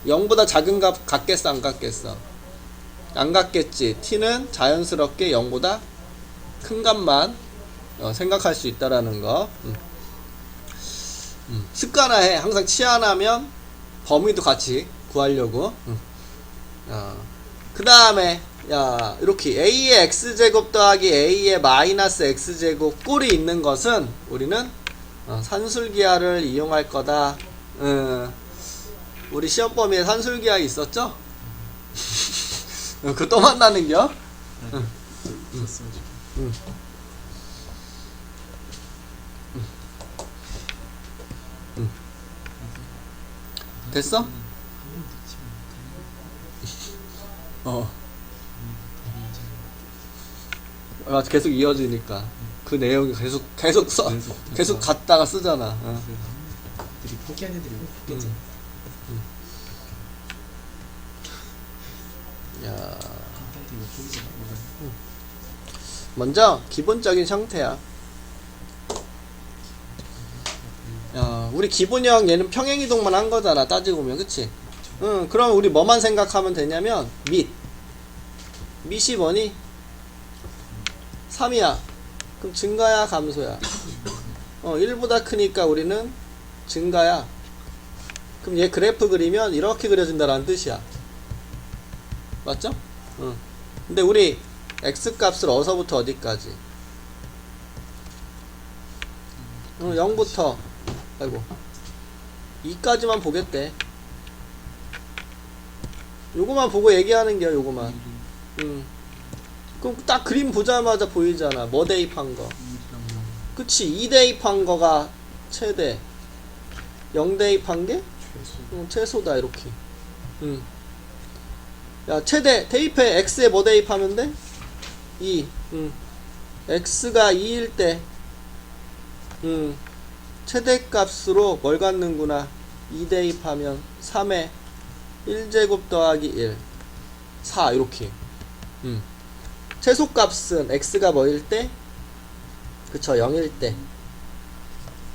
0보다 작은 값 같겠어 안 같겠어? 안 같겠지. t는 자연스럽게 0보다 큰 값만 생각할 수 있다라는 거. 습관화해. 항상 치환하면 범위도 같이 구하려고. 그 다음에 야 이렇게 a의 x제곱 더하기 a의 마이너스 x제곱 꼴이 있는 것은 우리는 산술기하를 이용할 거다. 우리 시험 범위에 산술기하 있었죠? 그거 또 만나는겨? 있었어요 지금. 됐어? 한번 듣지 계속 이어지니까 그 내용이 계속 써 계속 갖다가 쓰잖아. 애들이 포기한 애들이 포기했잖아. 야, 한달도 이거 포기잖아. 먼저 기본적인 형태야. 야, 우리 기본형 얘는 평행이동만 한 거잖아. 따지고 보면 그치? 그럼 우리 뭐만 생각하면 되냐면 밑이 뭐니? 3이야. 그럼 증가야 감소야? 1보다 크니까 우리는 증가야. 그럼 얘 그래프 그리면 이렇게 그려진다라는 뜻이야. 맞죠? 근데 우리 x값을 어서부터 어디까지? 0부터 아이고 2까지만 보겠대. 요거만 보고 얘기하는 게야. 요거만. 그럼 딱 그림 보자마자 보이잖아. 뭐 대입한 거. 그치. 2 대입한 거가 최대, 0 대입한 게 최소다. 이렇게. 야, 최대 대입해. x에 뭐 대입하면 돼? 2. x가 2일 때 최대값으로 뭘 갖는구나. 2 대입하면 3에 1제곱 더하기 1 4 이렇게. 최소값은 x가 뭐일 때? 그쵸, 0일 때.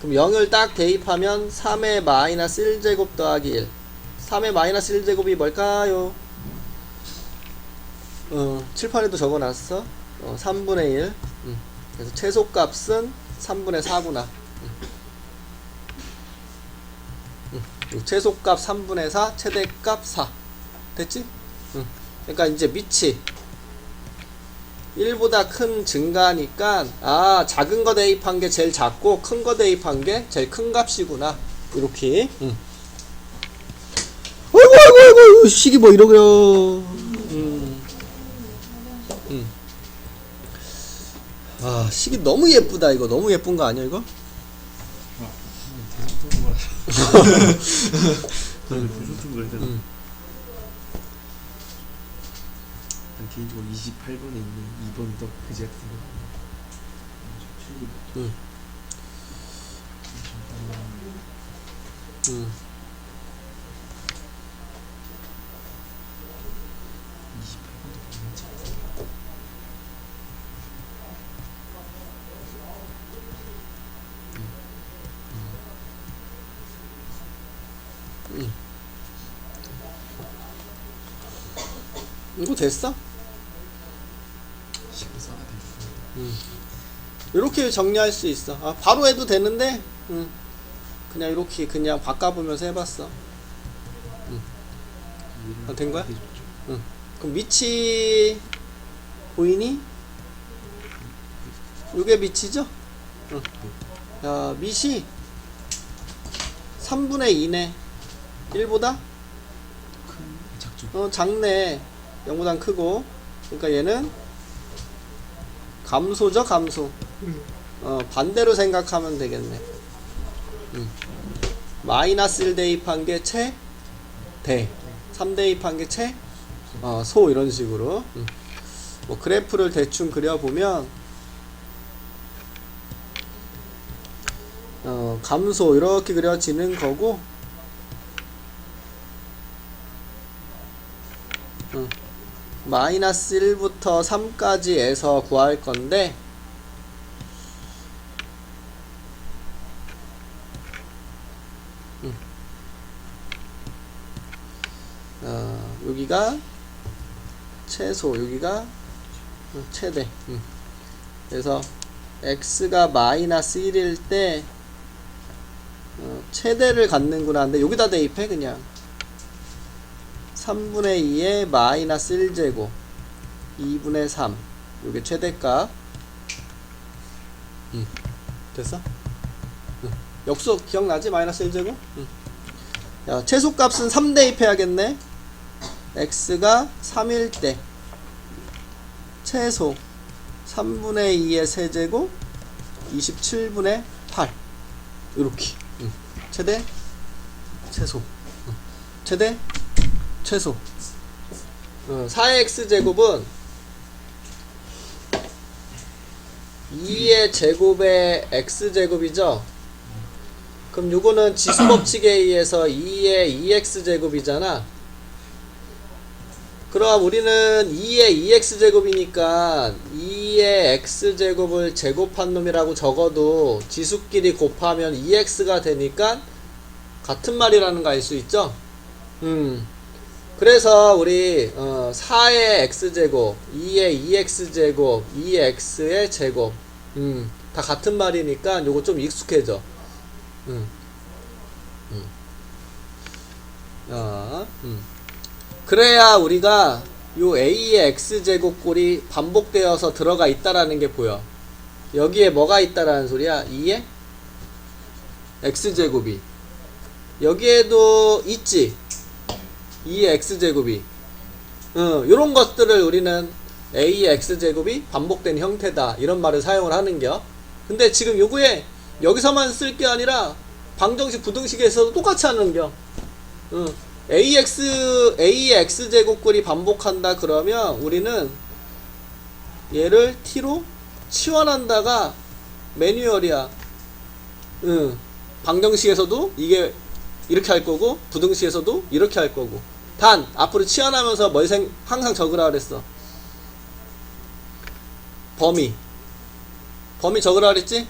그럼 0을 딱 대입하면 3의 마이너스 1제곱 더하기 1 3의 마이너스 1제곱이 뭘까요? 칠판에도 적어놨어. 3분의 1. 그래서 최소값은 3분의 4구나. 최소값 3분의 4, 최대값 4. 됐지? 그러니까 이제 밑이 1보다 큰 증가니까 작은 거 대입한 게 제일 작고 큰 거 대입한 게 제일 큰 값이구나. 이렇게. 아이고 식이 뭐 이러고요. 식이 너무 예쁘다. 이거 너무 예쁜 거 아니야 이거? 대소통 걸 때는 난 개인적으로 28번에 있는 2번 더 그지 같은 거. 응. 28번도 괜찮지. 이거 됐어? 식을 써야 돼. 이렇게 정리할 수 있어. 바로 해도 되는데 그냥 이렇게 그냥 바꿔보면서 해봤어. 된 거야? 그럼 밑이 보이니? 요게 밑이죠? 야, 밑이 3분의 2네. 1보다? 작죠. 작네. 0보단 크고. 그러니까 얘는 감소죠, 감소. 반대로 생각하면 되겠네. 마이너스 1 대입한 게 최, 대. 3 대입한 게 최, 소. 이런 식으로. 뭐 그래프를 대충 그려보면 감소 이렇게 그려지는 거고, 마이너스 1부터 3까지에서 구할 건데, 여기가 최소, 여기가 최대. 그래서 x가 마이너스 1일 때 최대를 갖는구나. 근데 여기다 대입해 그냥 3분의 2의 마이너스 1제곱 2분의 3, 요게 최대값. 됐어? 역수 기억나지? 마이너스 1제곱? 야, 최소값은 3 대입해야겠네. x가 3일 때 최소 3분의 2의 세제곱 27분의 8, 요렇게. 최대 최소, 최대 최소. 4의 x제곱은 2의 제곱의 x제곱이죠. 그럼 요거는 지수법칙에 의해서 2의 2x제곱이잖아. 그럼 우리는 2의 2x제곱이니까 2의 x제곱을 제곱한 놈이라고 적어도 지수끼리 곱하면 2x가 되니까 같은 말이라는 거 알 수 있죠? 그래서 우리 4의 x제곱, 2의 2x제곱, 2x의 제곱, 다 같은 말이니까 요거 좀 익숙해져. 그래야 우리가 요 a의 x제곱꼴이 반복되어서 들어가 있다라는 게 보여. 여기에 뭐가 있다라는 소리야? 2의 x제곱이 여기에도 있지. 2의 x제곱이. 요런 것들을 우리는 a의 x제곱이 반복된 형태다, 이런 말을 사용을 하는겨. 근데 지금 요거에 여기서만 쓸 게 아니라 방정식 부등식에서도 똑같이 하는겨. a의 x제곱꼴이 반복한다 그러면 우리는 얘를 t로 치환한다가 매뉴얼이야. 방정식에서도 이게 이렇게 할 거고, 부등식에서도 이렇게 할 거고. 단 앞으로 치환하면서 뭘 항상 적으라 그랬어. 범위 적으라 그랬지?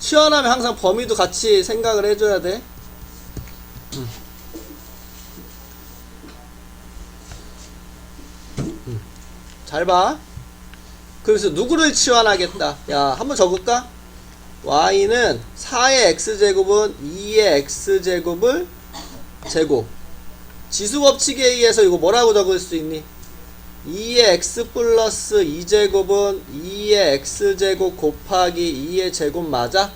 치환하면 항상 범위도 같이 생각을 해줘야 돼. 잘 봐. 그래서 누구를 치환하겠다. 야, 한번 적을까? y는 4의 x제곱은 2의 x제곱을 제곱. 지수법칙에 의해서 이거 뭐라고 적을 수 있니? 2의 x 플러스 2제곱은 2의 x제곱 곱하기 2의 제곱 맞아?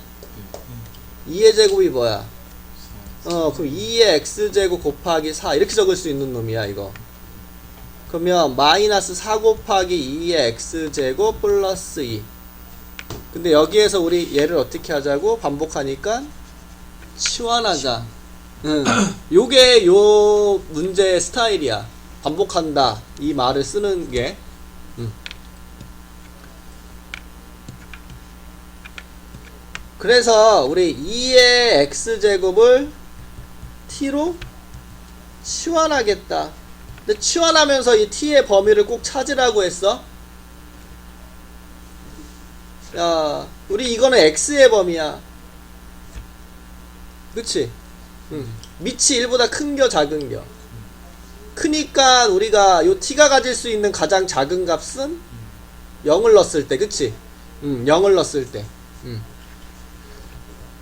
2의 제곱이 뭐야? 그럼 2의 x제곱 곱하기 4 이렇게 적을 수 있는 놈이야 이거. 그러면 마이너스 4 곱하기 2의 x제곱 플러스 2. 근데 여기에서 우리 얘를 어떻게 하자고? 반복하니까 치환하자. 요게 요 문제의 스타일이야. 반복한다 이 말을 쓰는 게. 그래서 우리 2의 x제곱을 t로 치환하겠다. 근데 치환하면서 이 t의 범위를 꼭 찾으라고 했어. 야, 우리 이거는 x의 범위야. 그치? 밑이 1보다 큰겨 작은겨? 크니까 우리가 요 t가 가질 수 있는 가장 작은 값은 0을 넣었을 때, 그치? 0을 넣었을 때.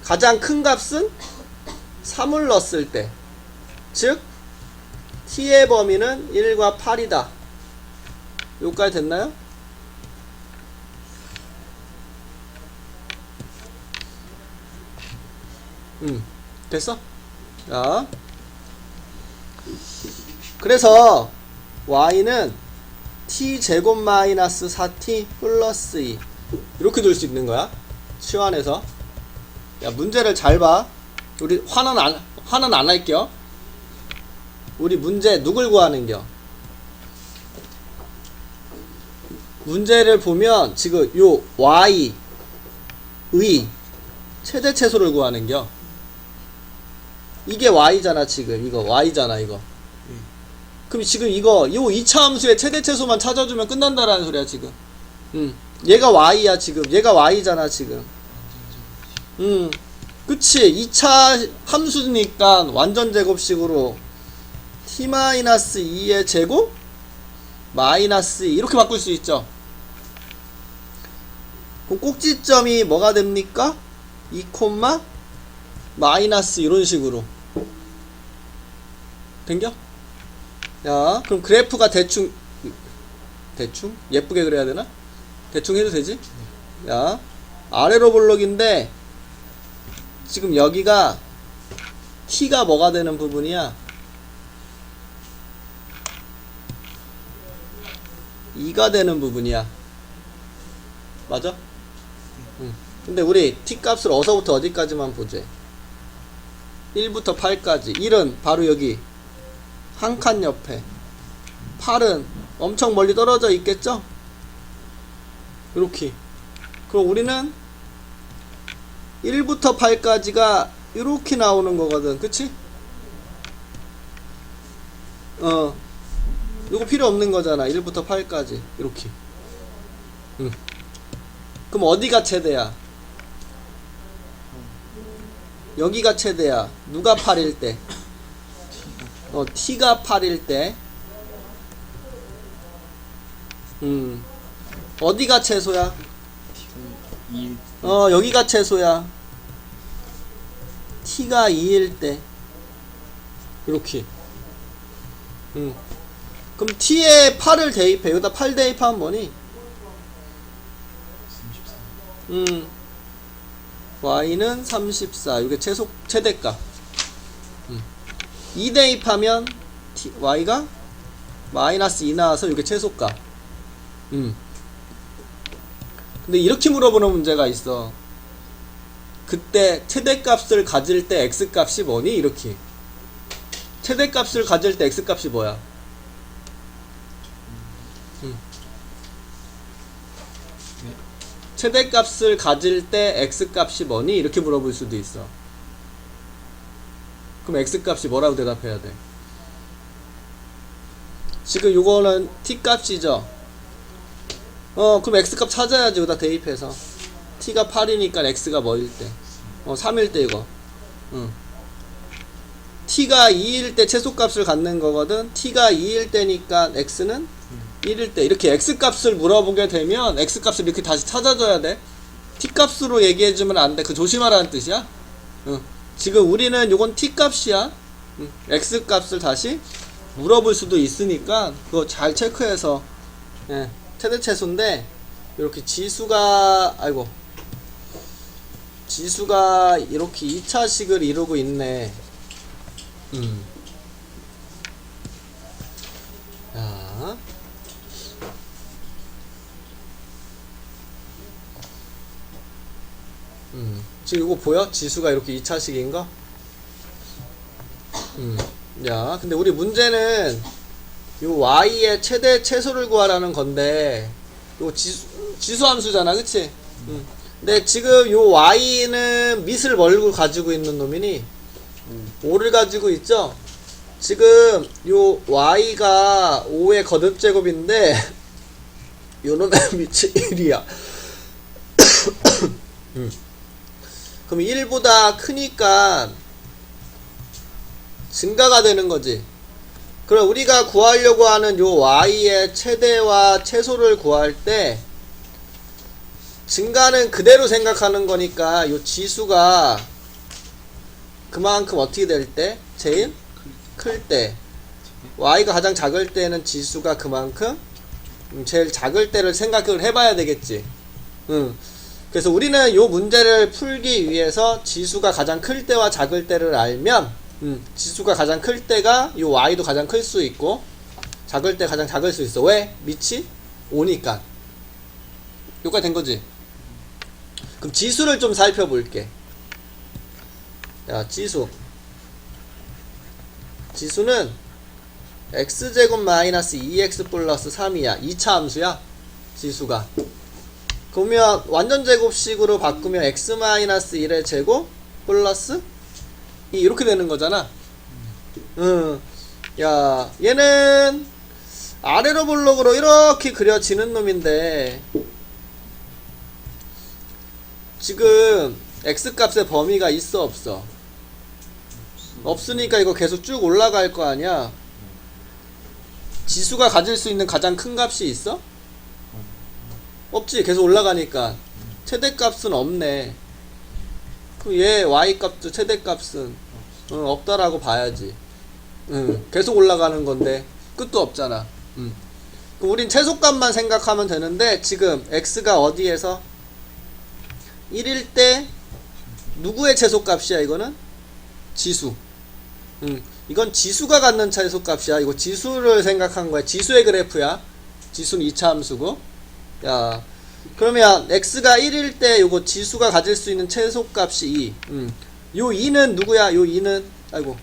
가장 큰 값은 3을 넣었을 때. 즉 t의 범위는 1과 8이다. 여기까지 됐나요? 됐어? 자, 그래서 y는 t제곱 마이너스 4t 플러스 2 이렇게 둘 수 있는 거야. 치환해서. 야, 문제를 잘 봐. 우리 화는 안 할게요. 우리 문제 누굴 구하는겨? 문제를 보면 지금 요 y의 최대 최소를 구하는겨. 이게 y잖아 지금. 이거 y잖아 이거. 그럼 지금 이거 요 2차 함수의 최대 최소만 찾아주면 끝난다라는 소리야 지금. 얘가 y야 지금. 얘가 y잖아 지금. 그치. 2차 함수니까 완전 제곱식으로 t-2의 제곱 마이너스 2 이렇게 바꿀 수 있죠. 그럼 꼭지점이 뭐가 됩니까? 2, 마이너스 이런 식으로 된겨? 야, 그럼 그래프가 대충 예쁘게 그려야 되나? 대충 해도 되지? 야, 아래로 볼록인데 지금 여기가 t가 뭐가 되는 부분이야? 2가 되는 부분이야. 맞아? 근데 우리 t 값을 어서부터 어디까지만 보재? 1부터 8까지. 1은 바로 여기 한 칸 옆에, 8은 엄청 멀리 떨어져 있겠죠? 이렇게. 그럼 우리는 1부터 8까지가 이렇게 나오는 거거든. 그치? 이거 필요 없는 거잖아. 1부터 8까지 이렇게. 그럼 어디가 최대야? 여기가 최대야. 누가 8일 때? t가 8일 때. 어디가 최소야? 여기가 최소야. t가 2일 때. 이렇게. 그럼 t에 8을 대입해. 여기다 8 대입하면 뭐니? 34. y는 34. 이게 최대값. 2 대입하면 y가 마이너스 2 나와서 이게 최소값. 근데 이렇게 물어보는 문제가 있어. 그때 최대값을 가질 때 x값이 뭐니? 이렇게. 최대값을 가질 때 x값이 뭐야? 최대값을 가질 때 x값이 뭐니? 이렇게 물어볼 수도 있어. 그럼 x값이 뭐라고 대답해야 돼? 지금 요거는 t값이죠? 그럼 x값 찾아야지. 여기다 대입해서 t가 8이니까 x가 뭐일 때? 3일 때 이거. t가 2일 때 최소값을 갖는 거거든. t가 2일 때니까 x는 1일 때. 이렇게 x값을 물어보게 되면 x값을 이렇게 다시 찾아줘야 돼. t값으로 얘기해주면 안 돼. 그 조심하라는 뜻이야. 지금 우리는 요건 t값이야. x값을 다시 물어볼 수도 있으니까 그거 잘 체크해서. 예, 최대 최소인데 이렇게 지수가 이렇게 2차식을 이루고 있네. 자, 지금 이거 보여? 지수가 이렇게 2차식인 거? 야, 근데 우리 문제는 요 y의 최대 최소를 구하라는 건데 요 지수 함수잖아, 그치? 근데 지금 요 y는 밑을 뭘 가지고 있는 놈이니? 5를 가지고 있죠? 지금 요 y가 5의 거듭제곱인데 요 놈의 밑이 1이야. 그럼 1보다 크니까 증가가 되는 거지. 그럼 우리가 구하려고 하는 요 y의 최대와 최소를 구할 때 증가는 그대로 생각하는 거니까 요 지수가 그만큼 어떻게 될 때? 제일 클 때. y가 가장 작을 때는 지수가 그만큼 제일 작을 때를 생각을 해봐야 되겠지. 그래서 우리는 요 문제를 풀기 위해서 지수가 가장 클 때와 작을 때를 알면 지수가 가장 클 때가 요 y도 가장 클 수 있고 작을 때 가장 작을 수 있어. 왜? 밑이 5니까. 여기까지 된 거지? 그럼 지수를 좀 살펴볼게. 야, 지수는 x제곱 마이너스 2x 플러스 3이야. 2차 함수야. 지수가. 그러면 완전 제곱식으로 바꾸면 x-1의 제곱 플러스 2 이렇게 되는 거잖아. 야, 얘는 아래로 볼록으로 이렇게 그려지는 놈인데 지금 x값의 범위가 있어 없어? 없으니까 이거 계속 쭉 올라갈 거 아니야. 지수가 가질 수 있는 가장 큰 값이 있어? 없지. 계속 올라가니까 최대값은 없네. 그럼 얘 y값도 최대값은 없다라고 봐야지. 계속 올라가는 건데 끝도 없잖아. 그럼 우린 최소값만 생각하면 되는데 지금 x가 어디에서 1일 때 누구의 최소값이야? 이거는 지수. 이건 지수가 갖는 최소값이야. 이거 지수를 생각한 거야. 지수의 그래프야. 지수는 2차 함수고. 야, 그러면 x가 1일 때 요거 지수가 가질 수 있는 최소값이 2. 요 2는 누구야? 요 2는 아이고.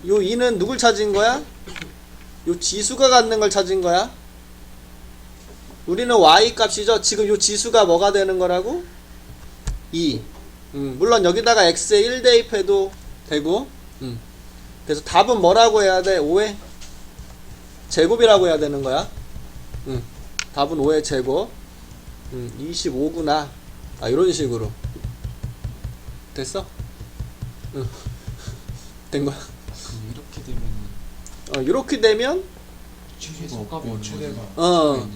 요 2는 누굴 찾은 거야? 요 지수가 갖는 걸 찾은 거야. 우리는 y 값이죠. 지금 요 지수가 뭐가 되는 거라고? 2. 물론 여기다가 x에 1 대입해도 되고. 그래서 답은 뭐라고 해야 돼? 5의 제곱이라고 해야 되는 거야. 답은 5의 제곱. 25구나. 아, 이런 식으로. 됐어? 된 거야. 그럼 이렇게 되면 이렇게 되면 최소가 뭐 최대가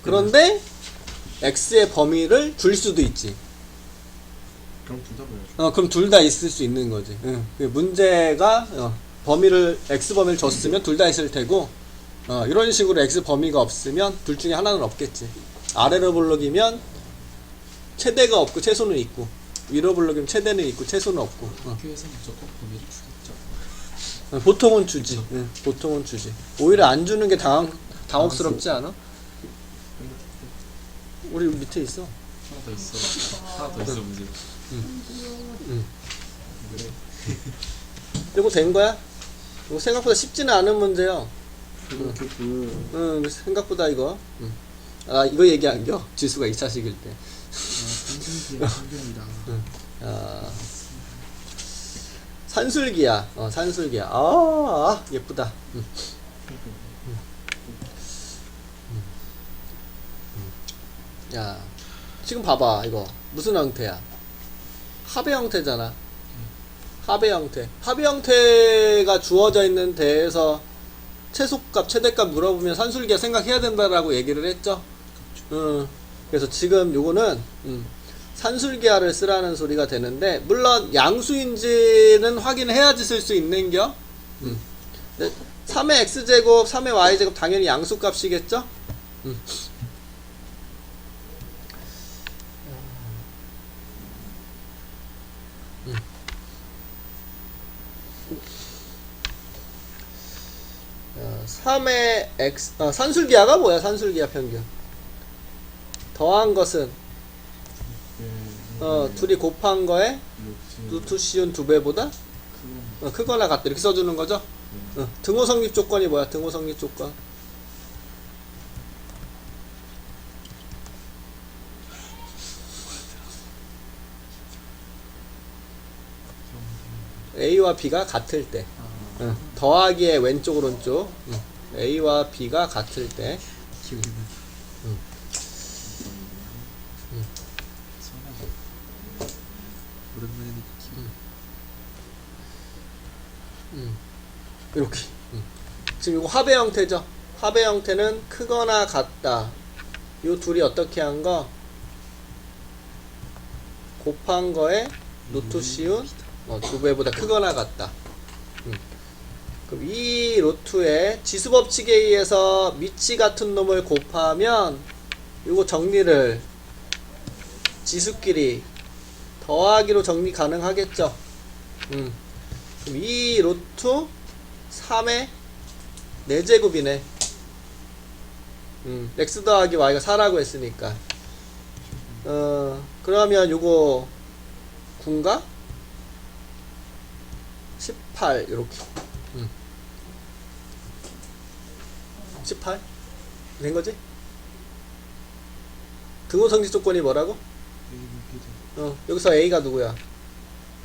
그런데 x의 범위를 줄 수도 있지. 그럼 둘 다 보여줘. 그럼 둘 다 있을 수 있는 거지. 문제가 범위를 x 범위를 줬으면 둘 다 있을 테고, 이런 식으로 x 범위가 없으면 둘 중에 하나는 없겠지. 아래로 볼록이면 최대가 없고 최소는 있고, 위로 볼록이면 최대는 있고 최소는 없고. 학교에서 무조건 범위를 주겠죠. 보통은 주지. 보통은 주지. 오히려 안 주는 게 당혹스럽지 않아? 우리 밑에 있어. 하나 더 있어. 하나 더 있어 문제. 그래. 이거 된 거야? 이거 생각보다 쉽지는 않은 문제요. 그렇게 생각보다 이거. 아, 이거 얘기한겨? 지수가 2차식일 때. 산술기야 산술이다. 산술기야. 산술기야. 아, 예쁘다. 야, 지금 봐봐. 이거 무슨 형태야? 합의 형태잖아. 합의 형태. 합의 형태가 주어져 있는 데에서 최소값, 최대값 물어보면 산술기야 생각해야 된다라고 얘기를 했죠. 그래서 지금 요거는 산술기하를 쓰라는 소리가 되는데, 물론 양수인지는 확인해야지 쓸 수 있는겨. 3의 x제곱, 3의 y제곱 당연히 양수값이겠죠. 산술기하가 뭐야? 산술기하 평균. 더한 것은 둘이 곱한 거에 루트 시운 2배보다 크거나 같다 이렇게 써주는 거죠. 등호 성립 조건이 뭐야? 등호 성립 조건. A와 B가 같을 때. 더하기의 왼쪽 오른쪽. A와 B가 같을 때. 기억이 나. 오랜만에 기억. 이렇게. 지금 이거 합의 형태죠. 합의 형태는 크거나 같다. 요 둘이 어떻게 한 거? 곱한 거에 루트 시운 2배보다 크거나 같다. 그럼 이 루트에 지수법칙에 의해서 밑이 같은 놈을 곱하면 요거 정리를 지수끼리 더하기로 정리 가능하겠죠. 그럼 이 루트 3의 4제곱이네. x 더하기 y가 4라고 했으니까. 그러면 요거 9인가? 18 이렇게. 18? 된 거지? 등호성립 조건이 뭐라고? A는 B죠. 여기서 A가 누구야?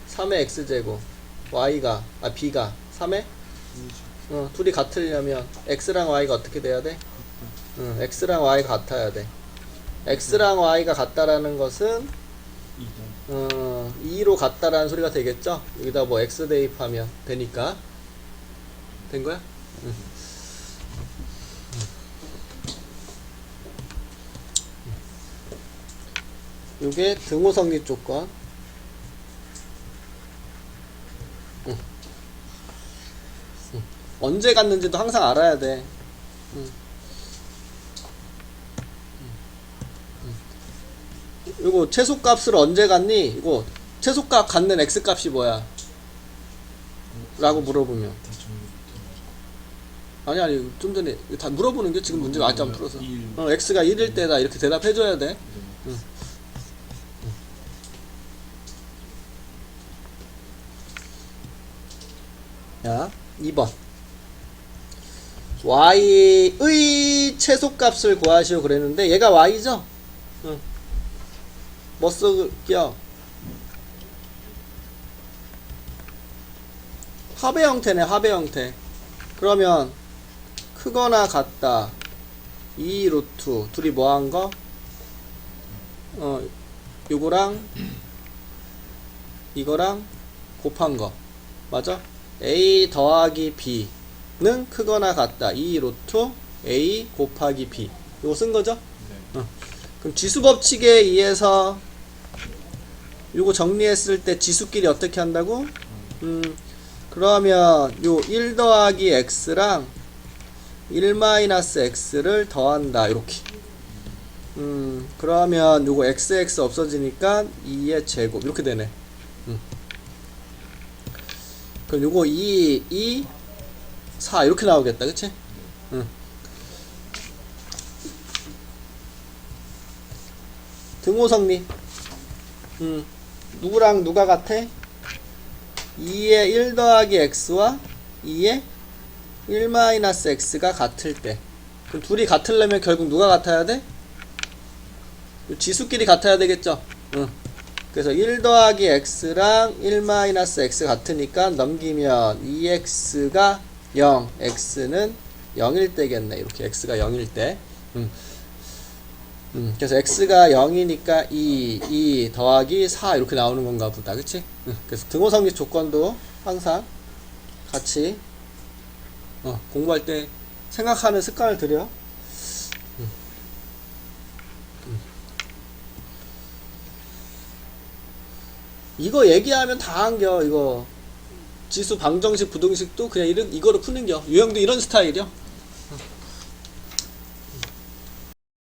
3의 X제곱 Y가 B가 3의 A죠. 둘이 같으려면 X랑 Y가 어떻게 돼야 돼? X랑 Y가 같아야 돼. X랑 Y가 같다라는 것은 2다. 2로 같다라는 소리가 되겠죠? 여기다 뭐 X 대입하면 되니까. 된 거야? 요게 등호성립 조건. 언제 갔는지도 항상 알아야 돼. 이거 최소값을 언제 갔니? 이거 최소값 갖는 x값이 뭐야? 라고 물어보면 다 정리. 아니 좀 전에 다 물어보는 게 지금 문제가 아직 안 풀어서 1. x가 1일 때다 이렇게 대답해줘야 돼. 네. 자 2번 y의 최소값을 구하시오 그랬는데 얘가 y죠? 뭐 쓸게요? 합의 형태네. 합의 형태. 그러면 크거나 같다 2 루트 둘이 뭐 한 거? 요거랑 이거랑 곱한 거 맞아? a 더하기 b는 크거나 같다 2 루트 a 곱하기 b 요거 쓴 거죠? 네. 그럼 지수 법칙에 의해서 요거 정리했을 때 지수끼리 어떻게 한다고? 그러면 요 1 더하기 x랑 1 마이너스 x를 더한다 이렇게. 그러면 요거 xx 없어지니까 2의 제곱 이렇게 되네. 그럼 요거 2, 4 이렇게 나오겠다 그치? 등호성립. 누구랑 누가 같아? 2의 1 더하기 x와 2의 1 마이너스 x가 같을 때. 그럼 둘이 같으려면 결국 누가 같아야 돼? 지수끼리 같아야 되겠죠? 그래서 1 더하기 x랑 1 마이너스 x 같으니까 넘기면 2x가 0, x는 0일 때겠네. 이렇게 x가 0일 때. 그래서 x가 0이니까 2 더하기 4 이렇게 나오는 건가 보다. 그치? 그래서 등호성립 조건도 항상 같이 공부할 때 생각하는 습관을 들여. 이거 얘기하면 다 안겨. 이거 지수 방정식 부등식도 그냥 이거로 푸는겨. 유형도 이런 스타일이요.